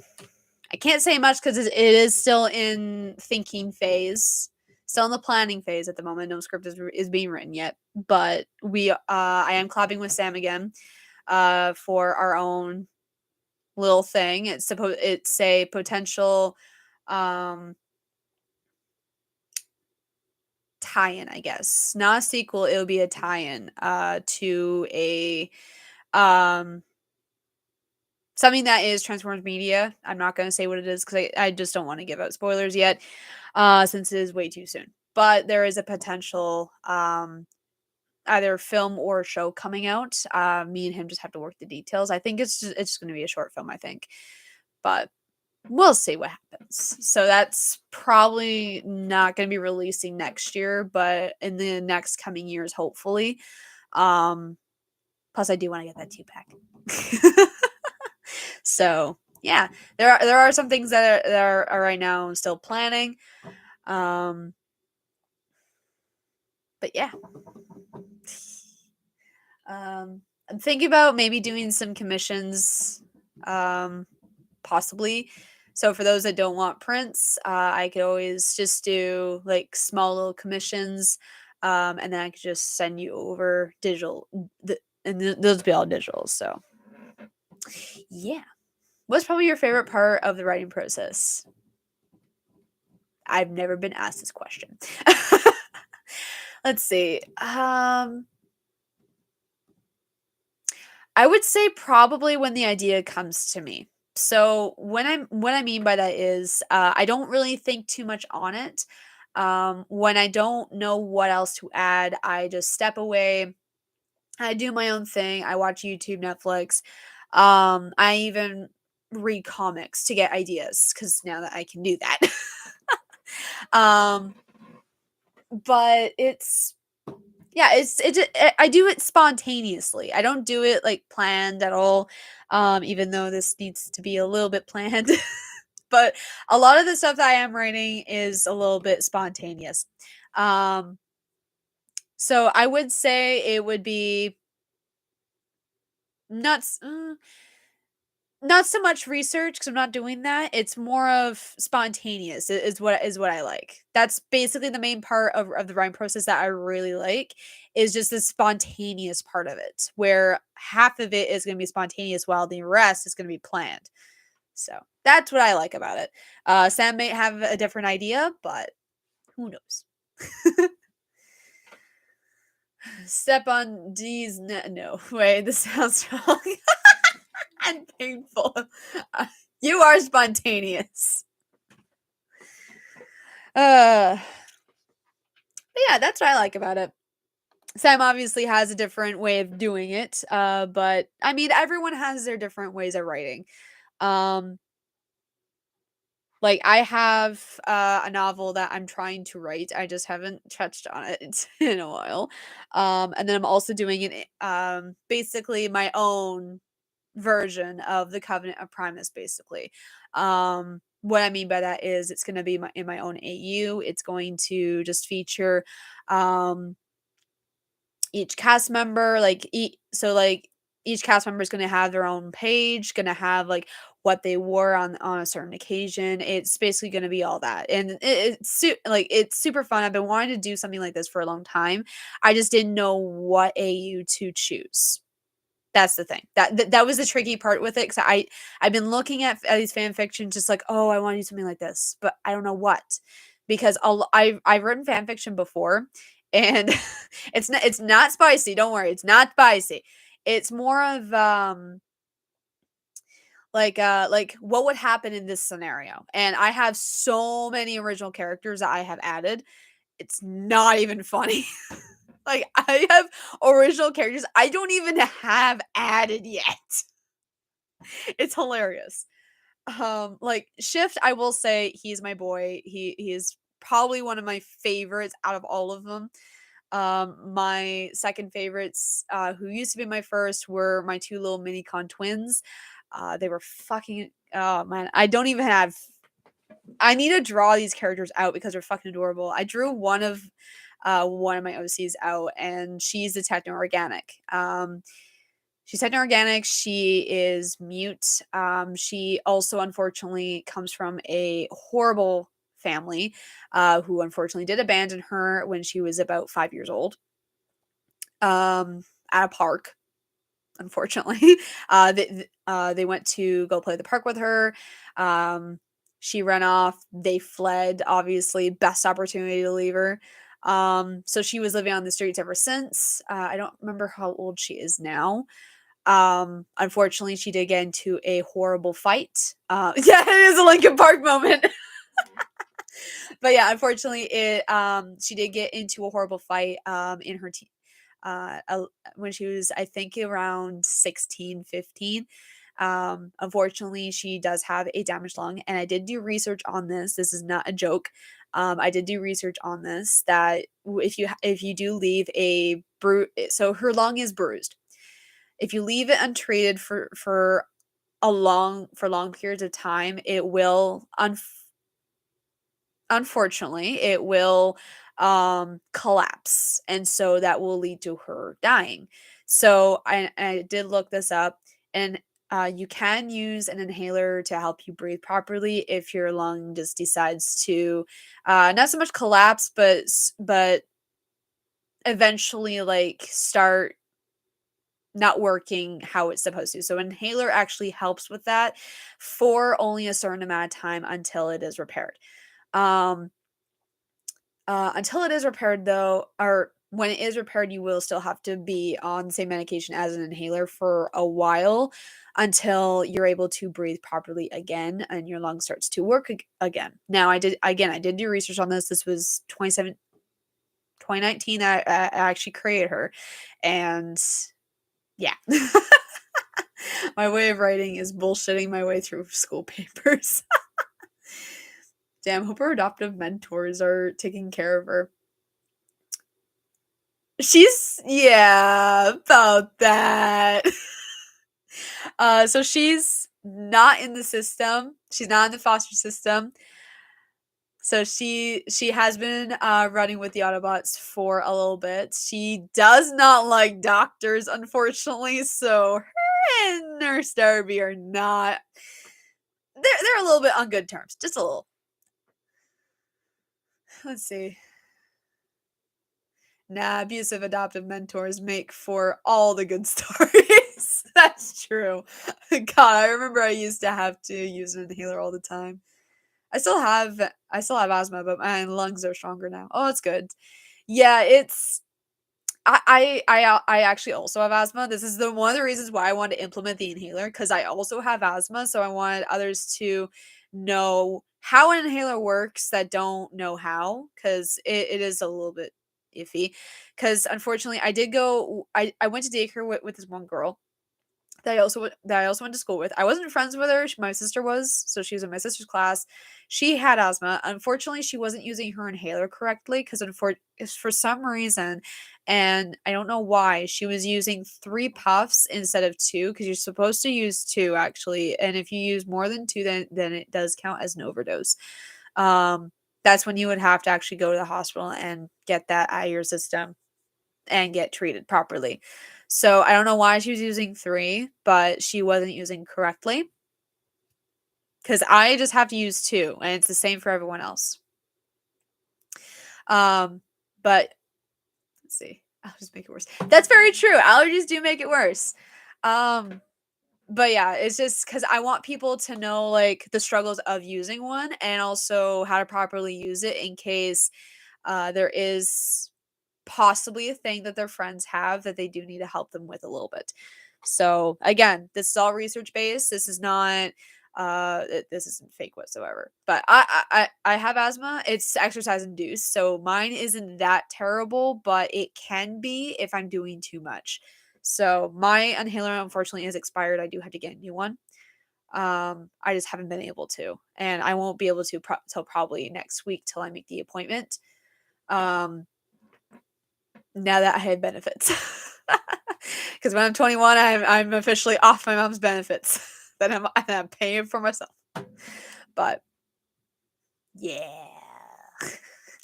I can't say much because it is still in thinking phase, still in the planning phase at the moment. No script is being written yet, but I am collabing with Sam again for our own little thing. It's a potential tie-in, I guess. Not a sequel, it'll be a tie-in to a something that is Transformers Media. I'm not going to say what it is because I just don't want to give out spoilers yet since it is way too soon. But there is a potential either film or show coming out. Me and him just have to work the details. I think it's just going to be a short film, I think. But we'll see what happens. So that's probably not going to be releasing next year, but in the next coming years, hopefully. Plus, I do want to get that 2-pack. So yeah, there are some things that are right now still planning. But yeah. I'm thinking about maybe doing some commissions, possibly. So for those that don't want prints, I could always just do like small little commissions and then I could just send you over digital, and those would be all digital. So, yeah. What's probably your favorite part of the writing process? I've never been asked this question. Let's see. I would say probably when the idea comes to me. So what I mean by that is I don't really think too much on it. When I don't know what else to add, I just step away. I do my own thing. I watch YouTube, Netflix. I even read comics to get ideas because now that I can do that. um, but I do it spontaneously. I don't do it like planned at all. Even though this needs to be a little bit planned. But a lot of the stuff that I am writing is a little bit spontaneous. Um, so I would say it would be not not so much research because I'm not doing that. It's more of spontaneous is what I like. That's basically the main part of the writing process that I really like is just the spontaneous part of it, where half of it is going to be spontaneous while the rest is going to be planned. So that's what I like about it. Sam may have a different idea, but who knows? Step on D's no wait, this sounds wrong. And painful. You are spontaneous. But yeah, that's what I like about it. Sam obviously has a different way of doing it. But I mean, everyone has their different ways of writing. Like I have a novel that I'm trying to write. I just haven't touched on it in a while. And then I'm also doing it basically my own version of the Covenant of Primus, basically. What I mean by that is it's going to be in my own AU. It's going to just feature um, each cast member, like each cast member is going to have their own page, going to have like what they wore on a certain occasion. It's basically going to be all that, and it's super fun. I've been wanting to do something like this for a long time. I just didn't know what AU to choose. That's the thing. That was the tricky part with it because I've been looking at these fan fiction just like, oh, I want to do something like this, but I don't know what because I've written fan fiction before, and it's not spicy. Don't worry, it's not spicy. It's more of like what would happen in this scenario, and I have so many original characters that I have added. It's not even funny. Like, I have original characters I don't even have added yet. It's hilarious. Like, Shift, I will say he's my boy. He is probably one of my favorites out of all of them. My second favorites, who used to be my first, were my two little Minicon twins. They were fucking oh, man, I need to draw these characters out because they're fucking adorable. I drew one of my OCs out, and she's a techno organic. She's techno organic. She is mute. She also unfortunately comes from a horrible family, who unfortunately did abandon her when she was about 5 years old. At a park. Unfortunately, they went to go play the park with her. She ran off. They fled. Obviously, best opportunity to leave her. So she was living on the streets ever since. I don't remember how old she is now. Unfortunately, she did get into a horrible fight. Yeah, it is a Linkin Park moment. But yeah, unfortunately, she did get into a horrible fight in her when she was, I think, around 16, 15. Unfortunately, she does have a damaged lung, and I did do research on this. This is not a joke. I did do research on this that if you do leave so her lung is bruised. If you leave it untreated for long periods of time, it will unfortunately it will collapse, and so that will lead to her dying. So I did look this up, and you can use an inhaler to help you breathe properly if your lung just decides to not so much collapse but eventually like start not working how it's supposed to. So inhaler actually helps with that for only a certain amount of time until it is repaired. Um until it is repaired though, or when it is repaired, you will still have to be on the same medication as an inhaler for a while until you're able to breathe properly again and your lung starts to work again. Now I did do research on this. This was 2019 I actually created her. And yeah. My way of writing is bullshitting my way through school papers. Damn, hope her adoptive mentors are taking care of her. Yeah, about that. So she's not in the system. She's not in the foster system. So she has been running with the Autobots for a little bit. She does not like doctors, unfortunately. So her and Nurse Darby are not. They're a little bit on good terms, just a little. Let's see. Nah, abusive adoptive mentors make for all the good stories. That's true. God, I remember I used to have to use an inhaler all the time. I still have asthma, but my lungs are stronger now. Oh, it's good. Yeah, it's I actually also have asthma. This is the one of the reasons why I wanted to implement the inhaler because I also have asthma, so I wanted others to know how an inhaler works that don't know how because it is a little bit iffy. Because unfortunately, I went to daycare with this one girl that I also went to school with. I wasn't friends with her. My sister was, so she was in my sister's class. She had asthma. Unfortunately, she wasn't using her inhaler correctly because for some reason, and I don't know why, she was using 3 puffs instead of 2 because you're supposed to use 2 actually, and if you use more than 2, then it does count as an overdose. That's when you would have to actually go to the hospital and get that out of your system and get treated properly. So I don't know why she was using 3, but she wasn't using correctly. Because I just have to use 2, and it's the same for everyone else. But let's see. I'll just make it worse. That's very true. Allergies do make it worse. But yeah, it's just because I want people to know like the struggles of using one and also how to properly use it in case there is possibly a thing that their friends have that they do need to help them with a little bit. So again, this is all research based. This is not this isn't fake whatsoever. But I have asthma. It's exercise induced. So mine isn't that terrible, but it can be if I'm doing too much. So my inhaler unfortunately is expired. I do have to get a new one. I just haven't been able to, and I won't be able to till probably next week till I make the appointment. Now that I have benefits. Because when I'm 21, I'm officially off my mom's benefits that I'm paying for myself. But yeah,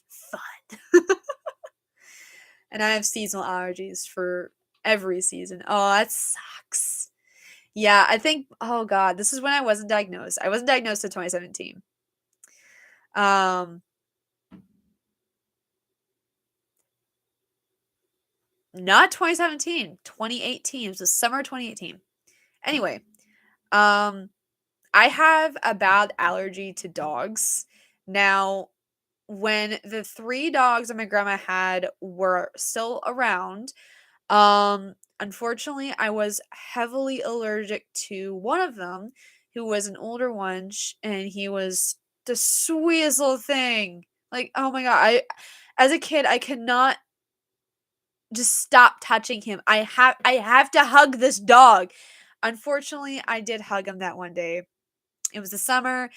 fun. And I have seasonal allergies for every season. Oh, that sucks. Yeah, I think. Oh God, this is when I wasn't diagnosed. I wasn't diagnosed in 2017. Not 2017, 2018. It was the summer of 2018. Anyway, I have a bad allergy to dogs. Now, when the 3 dogs that my grandma had were still around, unfortunately, I was heavily allergic to one of them, who was an older one, and he was the sweetest little thing. Like, oh my god, as a kid, I could not just stop touching him. I have to hug this dog. Unfortunately, I did hug him that one day. It was the summer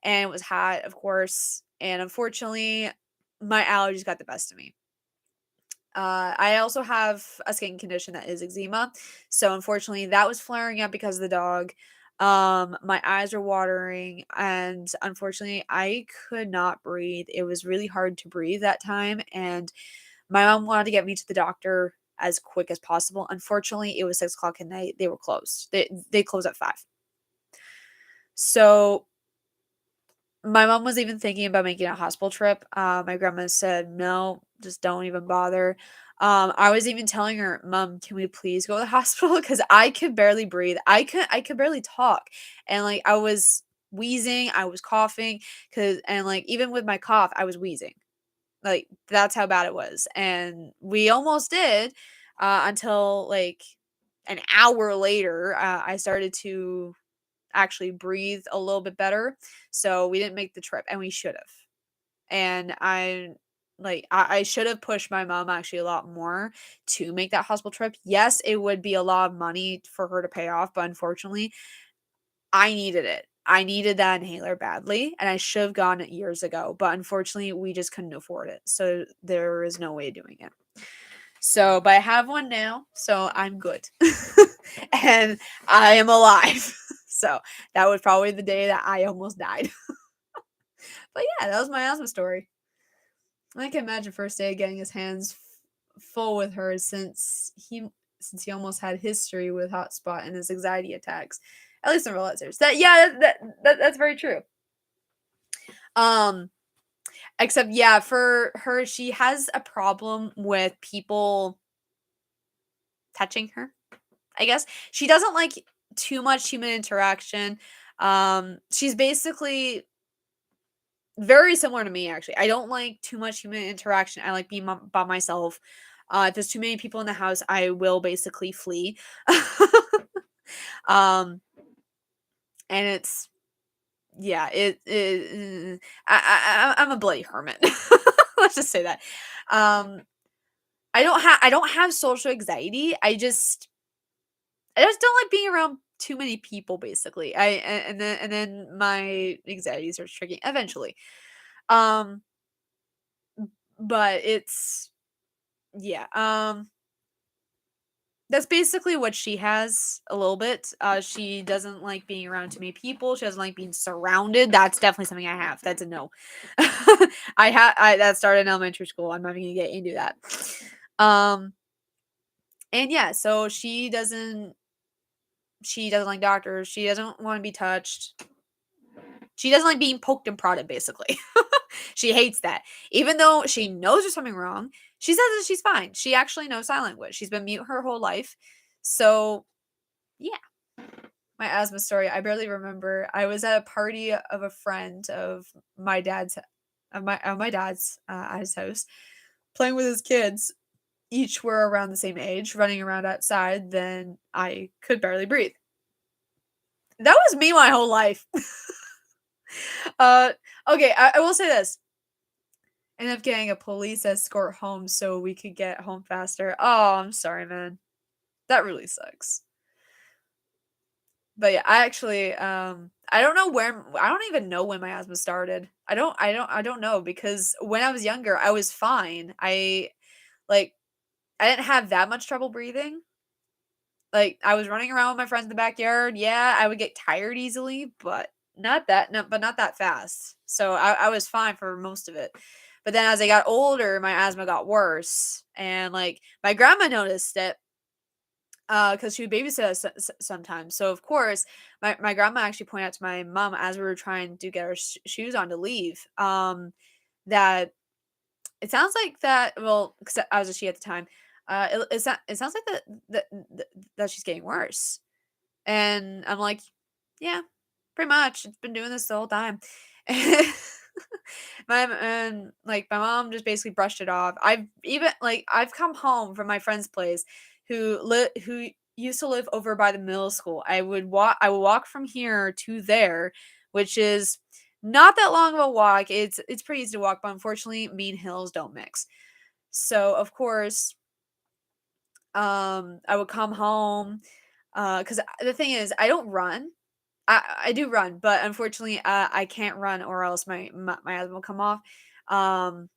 and it was hot, of course. And unfortunately, my allergies got the best of me. I also have a skin condition that is eczema. So unfortunately, that was flaring up because of the dog. My eyes were watering, and unfortunately, I could not breathe. It was really hard to breathe that time, and my mom wanted to get me to the doctor as quick as possible. Unfortunately, it was 6 o'clock at night. They were closed. They closed at 5. So my mom was even thinking about making a hospital trip. My grandma said, no, just don't even bother. I was even telling her, "Mom, can we please go to the hospital?" Because I could barely breathe. I could barely talk, and like I was wheezing, I was coughing, and like even with my cough, I was wheezing. Like that's how bad it was, and we almost did until like an hour later. I started to actually breathe a little bit better, so we didn't make the trip, and we should have. And I should have pushed my mom actually a lot more to make that hospital trip. Yes, it would be a lot of money for her to pay off, but unfortunately, I needed it. I needed that inhaler badly, and I should have gotten it years ago, but unfortunately, we just couldn't afford it. So there is no way of doing it. So, but I have one now, so I'm good. And I am alive. So that was probably the day that I almost died. But yeah, that was my asthma story. I can imagine first day getting his hands full with her since he almost had history with hotspot and his anxiety attacks. At least in real letters. That's very true. Um, except yeah, for her, she has a problem with people touching her. I guess she doesn't like too much human interaction. She's basically very similar to me, actually. I don't like too much human interaction. I like being by myself. If there's too many people in the house, I will basically flee. um, and it's yeah, I'm a bloody hermit. Let's just say that. Um, I don't have social anxiety. I just don't like being around too many people. Basically, and then my anxieties are triggering eventually. Um, but it's yeah. That's basically what she has a little bit. She doesn't like being around too many people. She doesn't like being surrounded. That's definitely something I have. That's a no. I that started in elementary school. I'm not even gonna get into that. Um, and yeah, so she doesn't like doctors. She doesn't want to be touched. She doesn't like being poked and prodded, basically. She hates that. Even though she knows there's something wrong, she says that she's fine. She actually knows sign language. She's been mute her whole life. So, yeah. My asthma story, I barely remember. I was at a party of a friend of my dad's at his house, playing with his kids. Each were around the same age, running around outside. Then I could barely breathe. That was me my whole life. uh, okay, I will say this. Ended up getting a police escort home so we could get home faster. Oh, I'm sorry, man. That really sucks. But yeah, I don't know I don't even know when my asthma started. I don't know because when I was younger, I was fine. Like I didn't have that much trouble breathing. Like I was running around with my friends in the backyard. Yeah, I would get tired easily, but not that fast. So I was fine for most of it. But then as I got older, my asthma got worse. And like my grandma noticed it because she would babysit us sometimes. So of course, my grandma actually pointed out to my mom as we were trying to get our shoes on to leave, that it sounds like that. Well, because I was a she at the time. It sounds like that she's getting worse, and I'm like, yeah, pretty much. It's been doing this the whole time. My mom just basically brushed it off. I've come home from my friend's place who used to live over by the middle school. I would walk from here to there, which is not that long of a walk. It's pretty easy to walk, but unfortunately mean hills don't mix. So of course, I would come home because the thing is I don't run. I do run, but unfortunately, I can't run or else my asthma will come off. Um,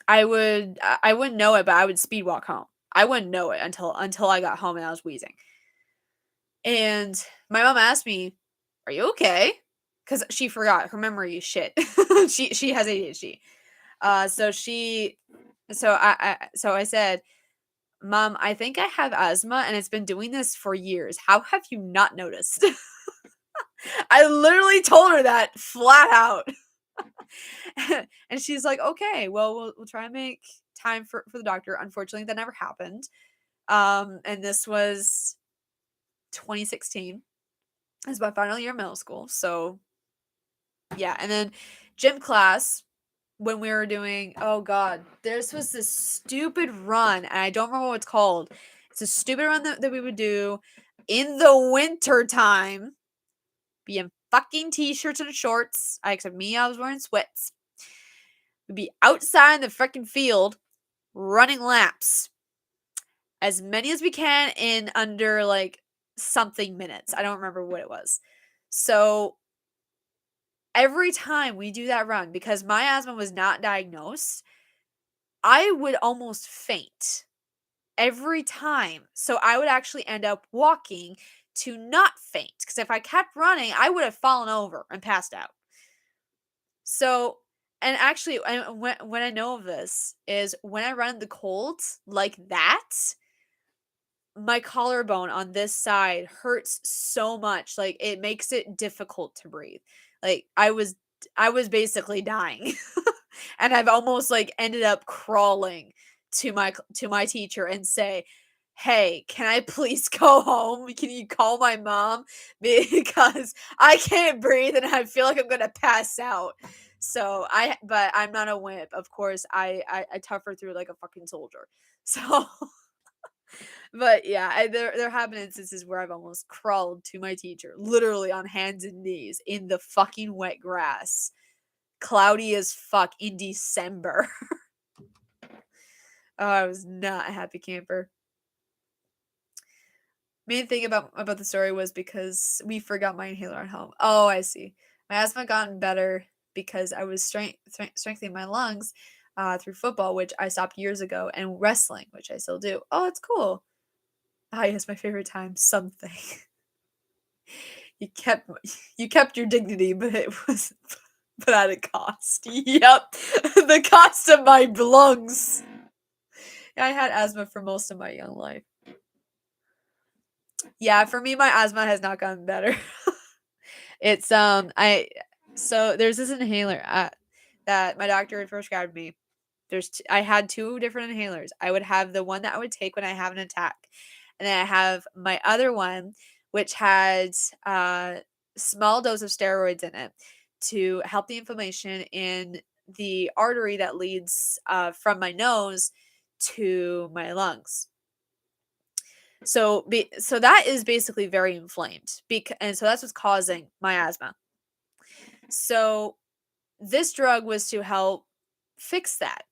I wouldn't know it, but I would speed walk home. I wouldn't know it until I got home and I was wheezing. And my mom asked me, "Are you okay?" Because she forgot her memory is shit. She has ADHD. So I said, "Mom, I think I have asthma and it's been doing this for years. How have you not noticed?" I literally told her that flat out. And she's like, okay, well, we'll try and make time for the doctor. Unfortunately, that never happened. And this was 2016. It was my final year of middle school. So yeah. And then gym class, when we were doing, oh God, this was this stupid run. And I don't remember what it's called. It's a stupid run that we would do in the winter time. Be in fucking t-shirts and shorts. Except me, I was wearing sweats. We'd be outside in the freaking field running laps. As many as we can in under like something minutes. I don't remember what it was. So every time we do that run, because my asthma was not diagnosed, I would almost faint every time. So I would actually end up walking to not faint. Because if I kept running, I would have fallen over and passed out. So, and actually, when I know of this is when I run in the cold like that, my collarbone on this side hurts so much. Like it makes it difficult to breathe. Like I was basically dying. And I've almost like ended up crawling to my teacher and say, "Hey, can I please go home? Can you call my mom because I can't breathe and I feel like I'm going to pass out." So, but I'm not a wimp. Of course, I tougher through like a fucking soldier. So, but yeah, there have been instances where I've almost crawled to my teacher, literally on hands and knees in the fucking wet grass, cloudy as fuck in December. Oh, I was not a happy camper. Main thing about the story was because we forgot my inhaler at home. Oh, I see. My asthma gotten better because I was strengthening my lungs through football, which I stopped years ago, and wrestling, which I still do. Oh, it's cool. Ah, yes, my favorite time. Something. You kept your dignity, but it was but at a cost. Yep, the cost of my lungs. I had asthma for most of my young life. Yeah, for me, my asthma has not gotten better. It's so there's this inhaler that my doctor had prescribed me. I had two different inhalers. I would have the one that I would take when I have an attack, and then I have my other one, which had small dose of steroids in it to help the inflammation in the artery that leads from my nose to my lungs. So that is basically very inflamed, and so that's what's causing my asthma. So this drug was to help fix that.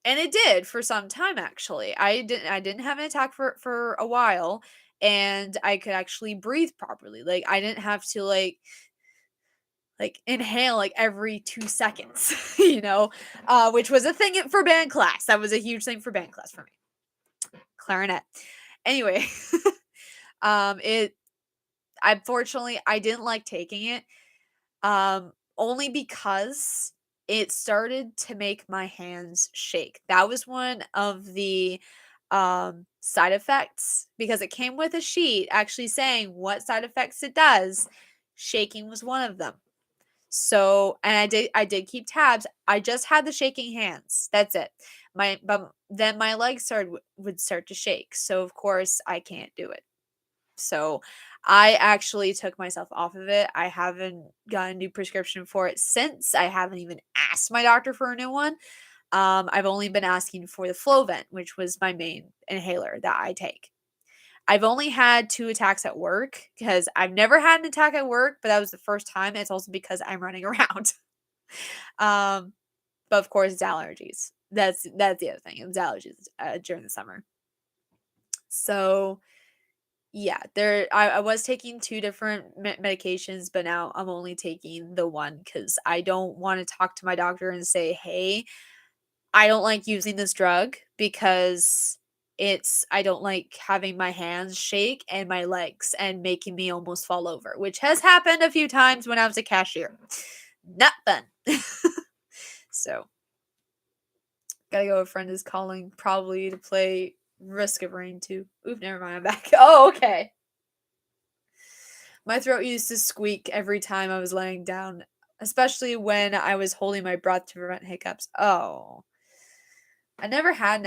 And it did for some time actually. I didn't have an attack for a while, and I could actually breathe properly. Like I didn't have to like inhale like every 2 seconds, which was a thing for band class. That was a huge thing for band class for me. Clarinet. Anyway, it unfortunately I didn't like taking it only because it started to make my hands shake. That was one of the side effects because it came with a sheet actually saying what side effects it does. Shaking was one of them. So, and I did keep tabs. I just had the shaking hands. That's it. But then my legs would start to shake. So of course I can't do it. So I actually took myself off of it. I haven't got a new prescription for it since. I haven't even asked my doctor for a new one. I've only been asking for the Flovent, which was my main inhaler that I take. I've only had 2 attacks at work because I've never had an attack at work, but that was the first time. It's also because I'm running around. But of course, it's allergies. That's the other thing. It was allergies during the summer. So yeah, I was taking 2 different medications, but now I'm only taking the one because I don't want to talk to my doctor and say, "Hey, I don't like using this drug because I don't like having my hands shake and my legs and making me almost fall over," which has happened a few times when I was a cashier. Not fun. So, gotta go. A friend is calling probably to play Risk of Rain 2. Oof, never mind. I'm back. Oh, okay. My throat used to squeak every time I was laying down especially when I was holding my breath to prevent hiccups. Oh, I never had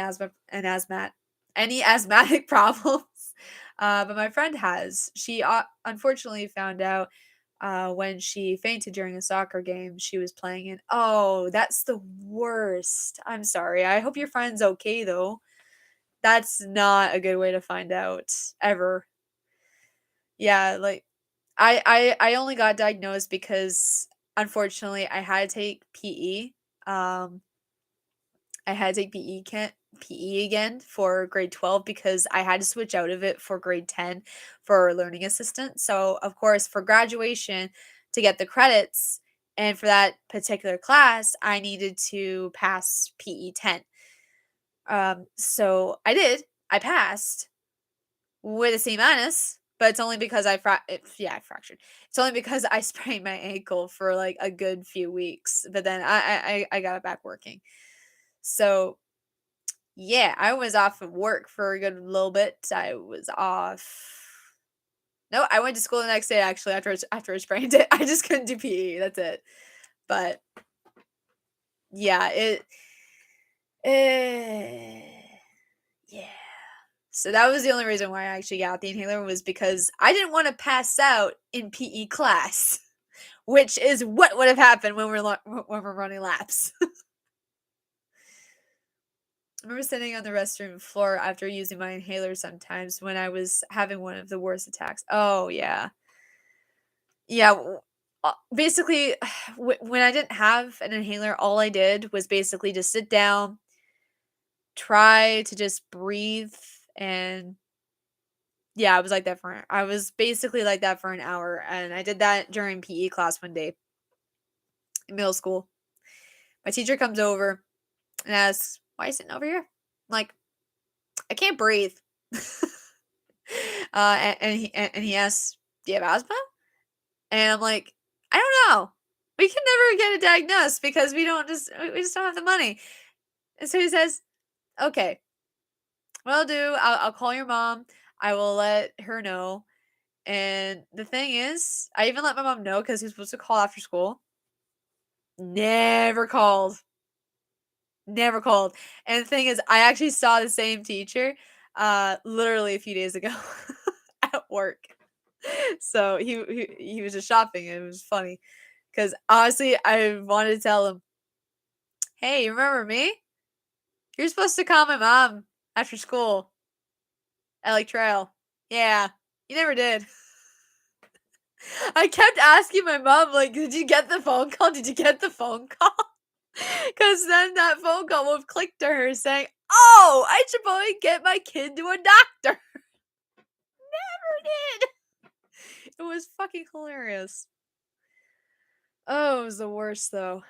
any asthmatic problems, but my friend has. She unfortunately found out when she fainted during a soccer game she was playing in. Oh, that's the worst. I'm sorry. I hope your friend's okay though. That's not a good way to find out ever. Yeah, like I only got diagnosed because unfortunately I had to take PE. Um I had to take PE again for grade 12 because I had to switch out of it for grade 10 for learning assistant. So, of course, for graduation to get the credits and for that particular class, I needed to pass PE 10. So I did. I passed with a C minus, but it's only because I fractured. It's only because I sprained my ankle for like a good few weeks, but then I got it back working. So yeah, I was off of work for a good little bit. I was off. No, I went to school the next day actually after I sprained it. I just couldn't do PE. That's it. But yeah, eh, yeah. So that was the only reason why I actually got the inhaler was because I didn't want to pass out in PE class, which is what would have happened when we're running laps. I remember sitting on the restroom floor after using my inhaler sometimes when I was having one of the worst attacks. Oh, yeah. Yeah. Basically, when I didn't have an inhaler, all I did was basically just sit down, try to just breathe. And yeah, I was basically like that for an hour. And I did that during PE class one day in middle school. My teacher comes over and asks, "Why are you sitting over here?" I'm like, "I can't breathe." And he asks, "Do you have asthma?" And I'm like, "I don't know. We can never get it diagnosed because we just don't have the money." And so he says, "Okay, what I'll do, I'll call your mom. I will let her know." And the thing is, I even let my mom know because he was supposed to call after school. Never called. Never called. And the thing is, I actually saw the same teacher literally a few days ago at work. So he was just shopping and it was funny because honestly, I wanted to tell him, "Hey, you remember me? You're supposed to call my mom after school at like trail." Yeah, you never did. I kept asking my mom, like, "Did you get the phone call? Did you get the phone call?" Because then that phone call would have clicked to her saying, "Oh, I should probably get my kid to a doctor." Never did. It was fucking hilarious. Oh, it was the worst though.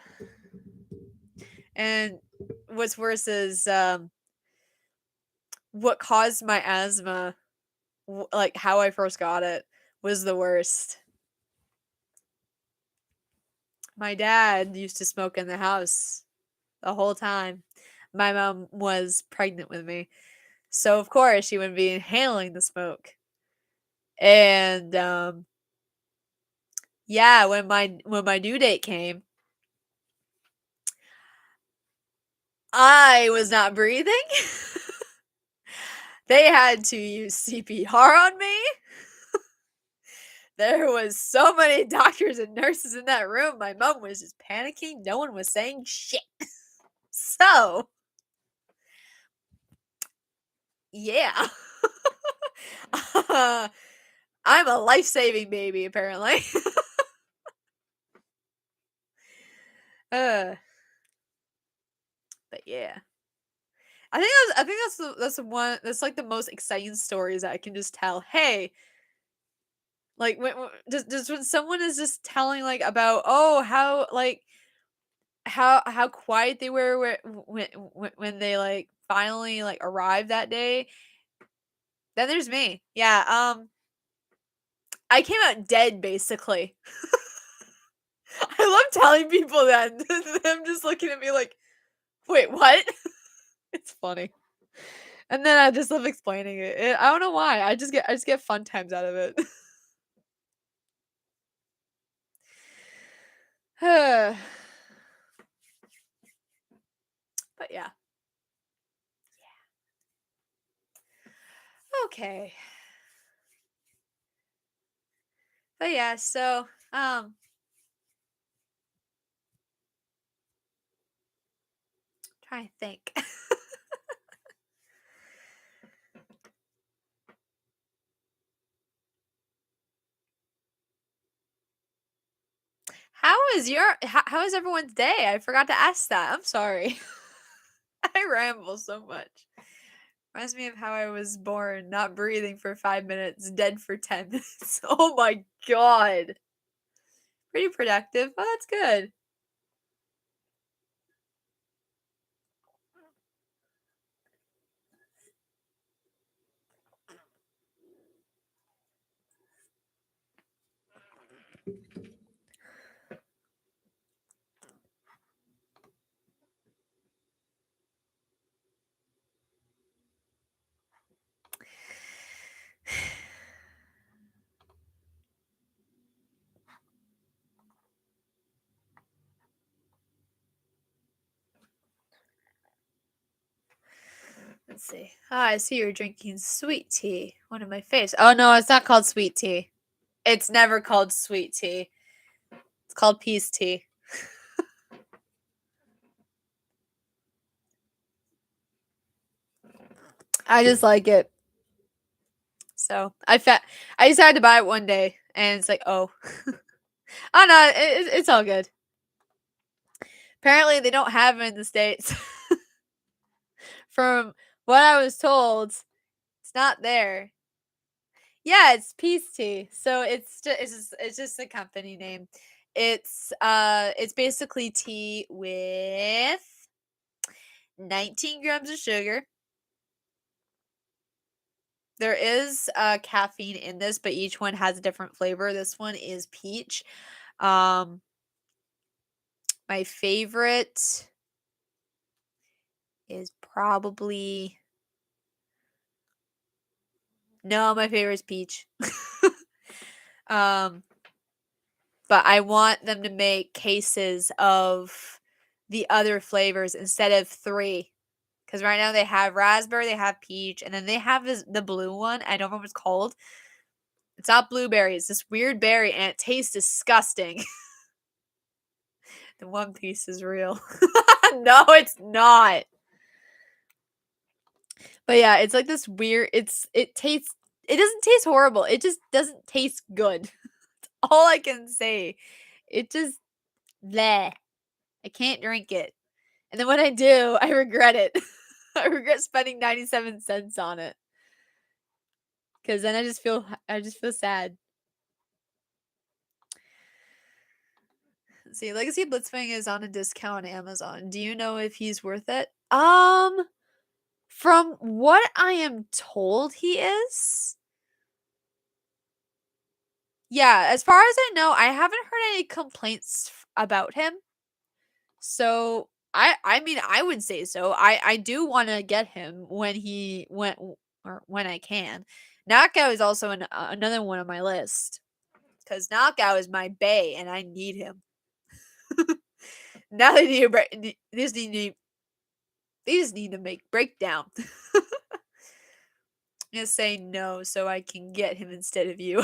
And what's worse is what caused my asthma, like how I first got it, was the worst. My dad used to smoke in the house the whole time. My mom was pregnant with me. So of course she would be inhaling the smoke. And yeah, when my due date came, I was not breathing. They had to use CPR on me. There was so many doctors and nurses in that room. My mom was just panicking. No one was saying shit. So, yeah. I'm a life-saving baby apparently. uh, but yeah. I think that's the one that's like the most exciting stories that I can just tell. Hey, like just when someone is just telling like about how like how quiet they were when they like finally like arrived that day. Then there's me. Yeah, I came out dead basically. I love telling people that them just looking at me like, "Wait, what?" It's funny. And then I just love explaining it. I don't know why. I just get fun times out of it. But yeah. Okay. But yeah, so trying to think. How is everyone's day? I forgot to ask that. I'm sorry. I ramble so much. Reminds me of how I was born, not breathing for 5 minutes, dead for 10 minutes. Oh my god. Pretty productive. Oh, that's good. Let's see. Ah, I see you're drinking sweet tea. One of my faves. Oh no, it's not called sweet tea. It's never called sweet tea. It's called peace tea. I just like it. So I decided to buy it one day, and it's like, oh, oh no, it's all good. Apparently, they don't have it in the States. From what I was told, it's not there. Yeah, it's Peace Tea. So it's just a company name. It's basically tea with 19 grams of sugar. There is caffeine in this, but each one has a different flavor. This one is peach. My favorite is probably no, my favorite is peach. um, but I want them to make cases of the other flavors instead of 3. Because right now they have raspberry, they have peach, and then they have the blue one. I don't remember what it's called. It's not blueberry. It's this weird berry, and it tastes disgusting. The One Piece is real. No, it's not. But yeah, it's like this weird. It tastes. It doesn't taste horrible. It just doesn't taste good. That's all I can say. It just bleh. I can't drink it. And then when I do, I regret it. I regret spending 97 cents on it. Cuz then I just feel sad. Let's see, Legacy Blitzwing is on a discount on Amazon. Do you know if he's worth it? From what I am told he is. Yeah, as far as I know, I haven't heard any complaints about him. So I mean I would say so. I do want to get him when or when I can. Knockout is also another one on my list because Knockout is my bae and I need him. Now they need they just need to make breakdown. I'm gonna say no so I can get him instead of you.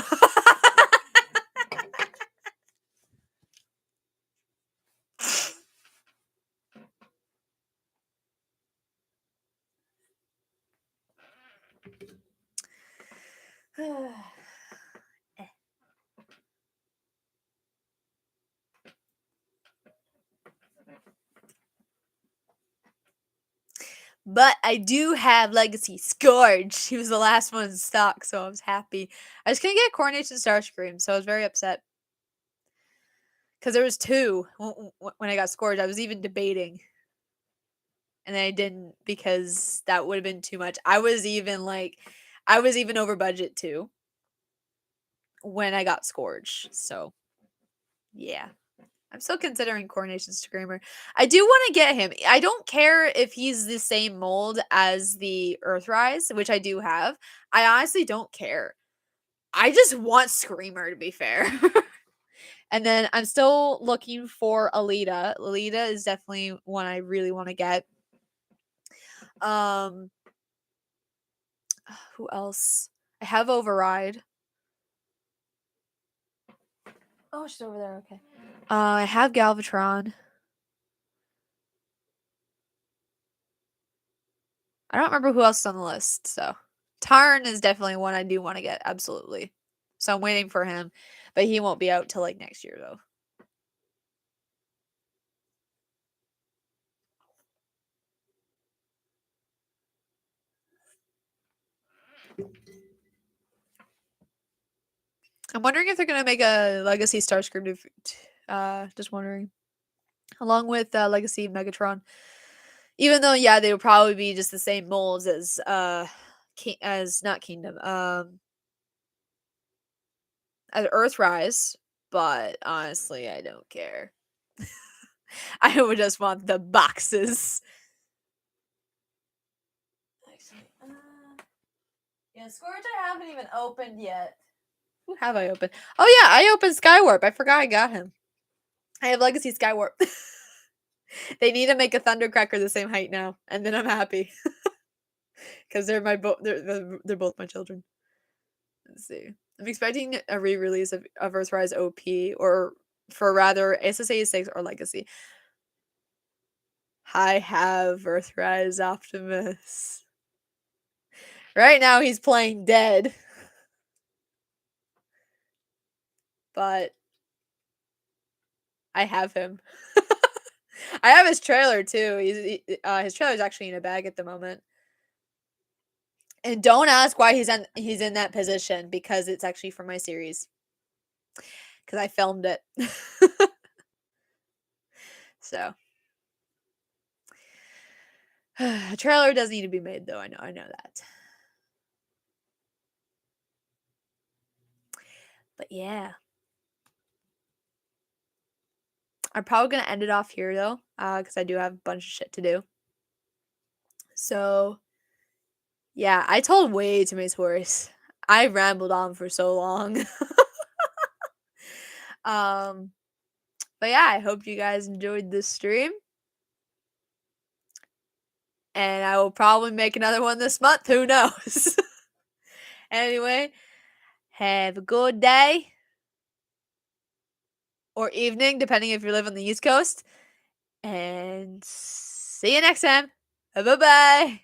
But I do have Legacy Scourge. He was the last one in stock, so I was happy. I just couldn't get Coronation Starscream, so I was very upset. Because there was 2 when I got Scourge. I was even debating. And then I didn't because that would have been too much. I was even over budget too when I got Scourge. So, yeah. I'm still considering Coronation Screamer. I do want to get him. I don't care if he's the same mold as the Earthrise, which I do have. I honestly don't care. I just want Screamer, to be fair. And then I'm still looking for Alita. Alita is definitely one I really want to get. Um, who else? I have Override. Oh, she's over there. Okay. I have Galvatron. I don't remember who else is on the list. So Tarn is definitely one I do want to get. Absolutely. So I'm waiting for him, but he won't be out till like next year though. I'm wondering if they're gonna make a Legacy Starscream. Just wondering, along with Legacy Megatron. Even though, yeah, they would probably be just the same molds as not Kingdom, as Earthrise, but honestly, I don't care. I would just want the boxes. Actually, yeah, Scourge I haven't even opened yet. Who have I opened? Oh yeah, I opened Skywarp. I forgot I got him. I have Legacy Skywarp. They need to make a Thundercracker the same height now, and then I'm happy. Because they're they're both my children. Let's see. I'm expecting a re-release of Earthrise OP, or for rather SSA 6 or Legacy. I have Earthrise Optimus. Right now he's playing dead. But I have him. I have his trailer too. His trailer is actually in a bag at the moment. And don't ask why he's in that position, because it's actually from my series. Because I filmed it. So a trailer does need to be made though. I know that. But yeah. I'm probably gonna end it off here though, because I do have a bunch of shit to do. So yeah, I told way too many stories. I rambled on for so long. But yeah, I hope you guys enjoyed this stream. And I will probably make another one this month. Who knows? Anyway, have a good day or evening, depending if you live on the East Coast. And see you next time. Bye bye.